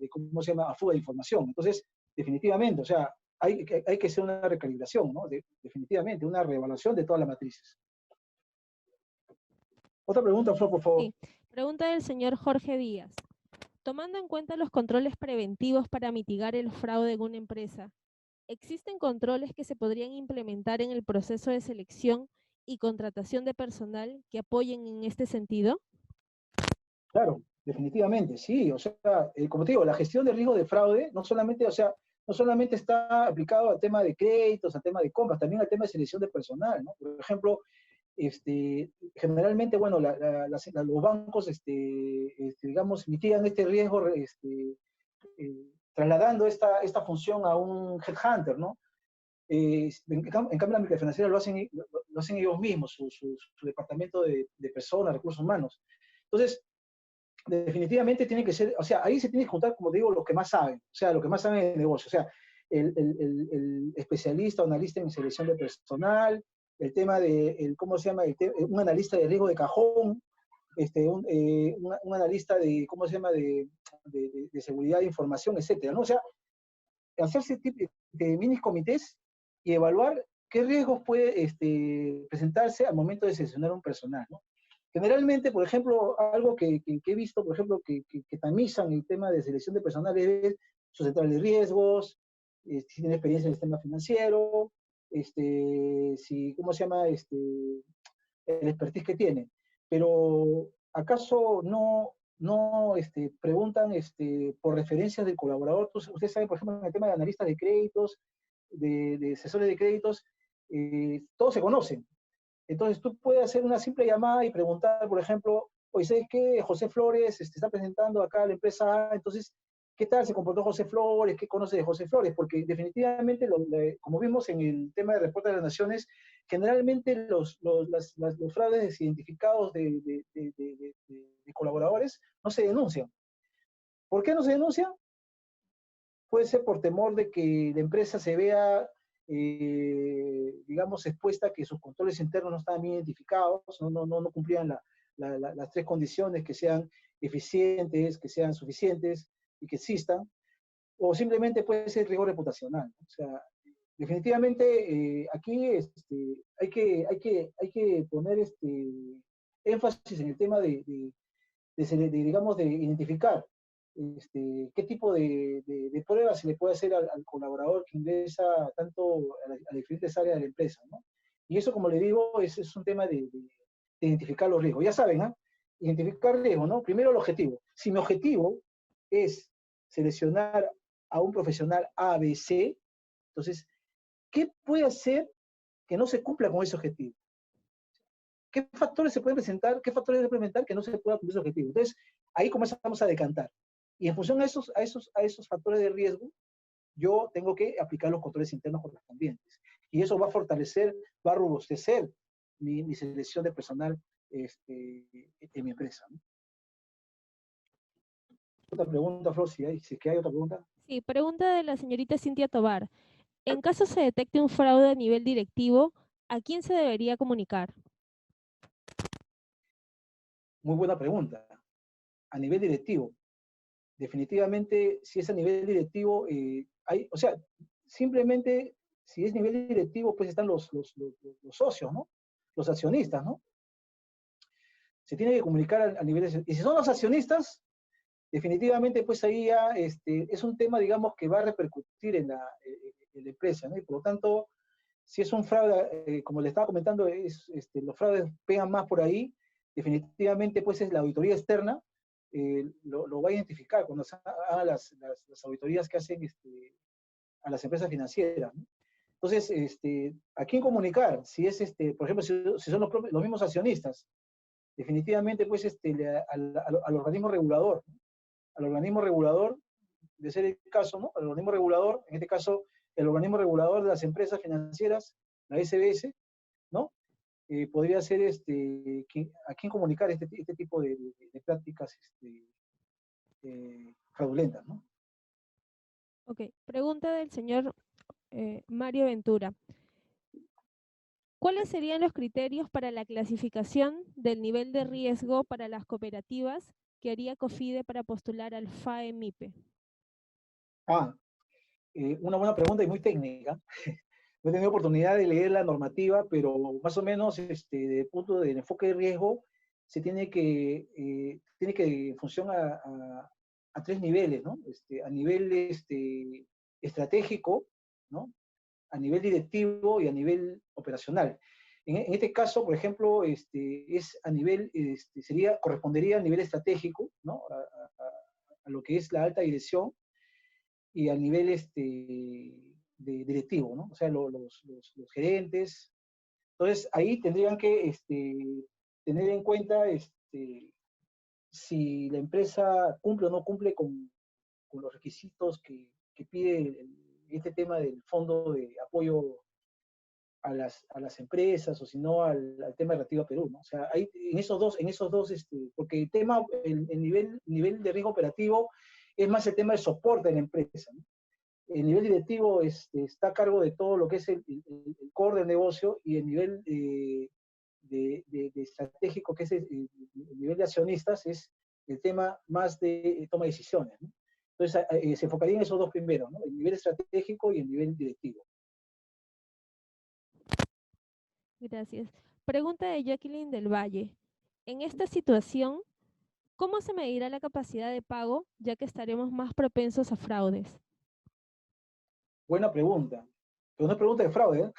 ¿cómo se llama?, a fuga de información. Entonces, definitivamente, o sea, hay que hacer una recalibración, ¿no? Definitivamente, una reevaluación de todas las matrices. Otra pregunta, Flor, por favor. Sí. Pregunta del señor Jorge Díaz. Tomando en cuenta los controles preventivos para mitigar el fraude en una empresa, ¿existen controles que se podrían implementar en el proceso de selección y contratación de personal que apoyen en este sentido? Claro, definitivamente, sí. O sea, como te digo, la gestión de riesgo de fraude no solamente, o sea, no solamente está aplicado al tema de créditos, al tema de compras, también al tema de selección de personal, ¿no? Por ejemplo, generalmente, bueno, los bancos, digamos, mitigan este riesgo, trasladando esta función a un headhunter, ¿no? En cambio, la microfinanciera lo hacen ellos mismos, su departamento de personas, recursos humanos. Entonces, definitivamente tiene que ser, o sea, ahí se tiene que juntar, como digo, los que más saben, o sea, los que más saben del negocio, o sea, el especialista o analista en selección de personal, el tema de, ¿cómo se llama? Un analista de riesgo de cajón, un analista de, ¿cómo se llama?, de seguridad de información, etcétera, ¿no? O sea, hacerse tipo de mini comités y evaluar qué riesgos puede presentarse al momento de seleccionar un personal, ¿no? Generalmente, por ejemplo, algo que he visto, por ejemplo, que tamizan el tema de selección de personal es su central de riesgos, si tiene experiencia en el sistema financiero, si, ¿cómo se llama?, el expertise que tiene. Pero, ¿acaso no preguntan por referencias del colaborador? Usted sabe, por ejemplo, en el tema de analistas de créditos, de asesores de créditos, todos se conocen. Entonces tú puedes hacer una simple llamada y preguntar, por ejemplo, oye, ¿sabes qué? José Flores está presentando acá a la empresa A, entonces, ¿qué tal se comportó José Flores? ¿Qué conoce de José Flores? Porque definitivamente, como vimos en el tema del reporte de las naciones, generalmente los fraudes identificados de colaboradores no se denuncian. ¿Por qué no se denuncian? Puede ser por temor de que la empresa se vea, digamos, expuesta a que sus controles internos no estaban bien identificados, no cumplían las tres condiciones, que sean eficientes, que sean suficientes y que existan, o simplemente puede ser rigor reputacional, ¿no? O sea, definitivamente aquí hay que poner énfasis en el tema digamos, de identificar qué tipo de pruebas se le puede hacer al colaborador que ingresa tanto a diferentes áreas de la empresa, ¿no? Y eso, como le digo, es un tema de identificar los riesgos. Ya saben, ¿ah? Identificar riesgos, ¿no? Primero el objetivo. Si mi objetivo es seleccionar a un profesional ABC, entonces, ¿qué puede hacer que no se cumpla con ese objetivo? ¿Qué factores se pueden presentar, qué factores implementar que no se pueda cumplir ese objetivo? Entonces, ahí comenzamos a decantar. Y en función a esos factores de riesgo, yo tengo que aplicar los controles internos correspondientes. Y eso va a fortalecer, va a robustecer mi selección de personal en mi empresa, ¿no? Otra pregunta, Flor, si es que hay otra pregunta. Sí, pregunta de la señorita Cintia Tobar. En caso se detecte un fraude a nivel directivo, ¿a quién se debería comunicar? Muy buena pregunta. A nivel directivo, definitivamente, si es a nivel directivo, o sea, simplemente, si es nivel directivo, pues están los socios, ¿no? Los accionistas, ¿no? Se tiene que comunicar a niveles, y si son los accionistas, definitivamente, pues ahí ya es un tema, digamos, que va a repercutir en la empresa, ¿no? Y por lo tanto, si es un fraude, como le estaba comentando, los fraudes pegan más por ahí, definitivamente, pues es la auditoría externa, lo va a identificar cuando se hagan las auditorías que hacen a las empresas financieras, ¿no? Entonces, ¿a quién comunicar? Si es, por ejemplo, si son los mismos accionistas, definitivamente, pues, al organismo regulador, ¿no? Al organismo regulador, de ser el caso, ¿no? Al organismo regulador, en este caso, el organismo regulador de las empresas financieras, la SBS, ¿no? Podría ser a quién comunicar este tipo de prácticas fraudulentas, ¿no? Ok, pregunta del señor Mario Ventura. ¿Cuáles serían los criterios para la clasificación del nivel de riesgo para las cooperativas que haría COFIDE para postular al FAE-MIPE? Una buena pregunta y muy técnica. No he tenido oportunidad de leer la normativa, pero más o menos de punto del enfoque de riesgo, se tiene que en función a a tres niveles, ¿no? A nivel estratégico, ¿no? A nivel directivo y a nivel operacional. En este caso, por ejemplo, es a nivel, correspondería a nivel estratégico, ¿no? A lo que es la alta dirección y al nivel de directivo, ¿no? O sea, los gerentes. Entonces, ahí tendrían que tener en cuenta si la empresa cumple o no cumple con los requisitos que pide este tema del fondo de apoyo a las empresas, o si no al tema relativo a Perú, ¿no? O sea, hay, en esos dos, porque el tema, el nivel de riesgo operativo es más el tema del soporte de la empresa, ¿no? El nivel directivo está a cargo de todo lo que es el core del negocio, y el nivel de estratégico, que es el nivel de accionistas, es el tema más de toma de decisiones, ¿no? Entonces, se enfocaría en esos dos primeros, ¿no? El nivel estratégico y el nivel directivo. Gracias. Pregunta de Jacqueline del Valle. En esta situación, ¿cómo se medirá la capacidad de pago, ya que estaremos más propensos a fraudes? Buena pregunta. Pero no es pregunta de fraude, ¿eh?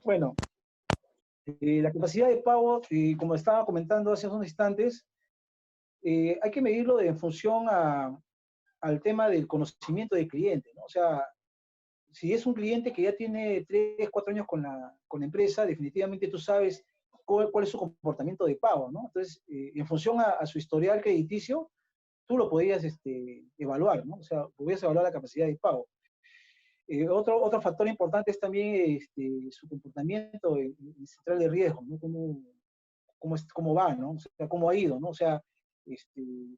Bueno, la capacidad de pago, como estaba comentando hace unos instantes, hay que medirlo en función al tema del conocimiento del cliente, ¿no? O sea, si es un cliente que ya tiene 3, 4 años con la empresa, definitivamente tú sabes cuál es su comportamiento de pago, ¿no? Entonces, en función a su historial crediticio, tú lo podías evaluar, ¿no? O sea, podías evaluar la capacidad de pago. Otro factor importante es también su comportamiento en central de riesgo, ¿no? Cómo va, ¿no? O sea, cómo ha ido, ¿no? O sea,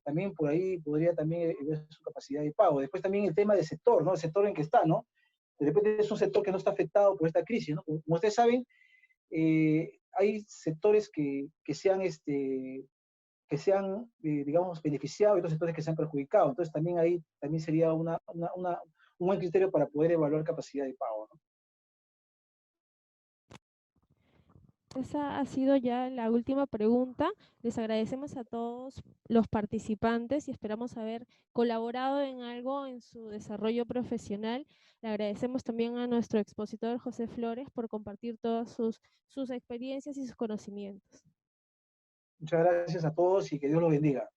también por ahí podría también ver su capacidad de pago. Después también el tema del sector, ¿no? El sector en que está, ¿no? De repente es un sector que no está afectado por esta crisis, ¿no? Como ustedes saben, hay sectores que sean digamos, beneficiados, y otros sectores que se han perjudicado. Entonces también ahí también sería un buen criterio para poder evaluar capacidad de pago, ¿no? Esa ha sido ya la última pregunta. Les agradecemos a todos los participantes y esperamos haber colaborado en algo en su desarrollo profesional. Le agradecemos también a nuestro expositor José Flores por compartir todas sus experiencias y sus conocimientos. Muchas gracias a todos y que Dios los bendiga.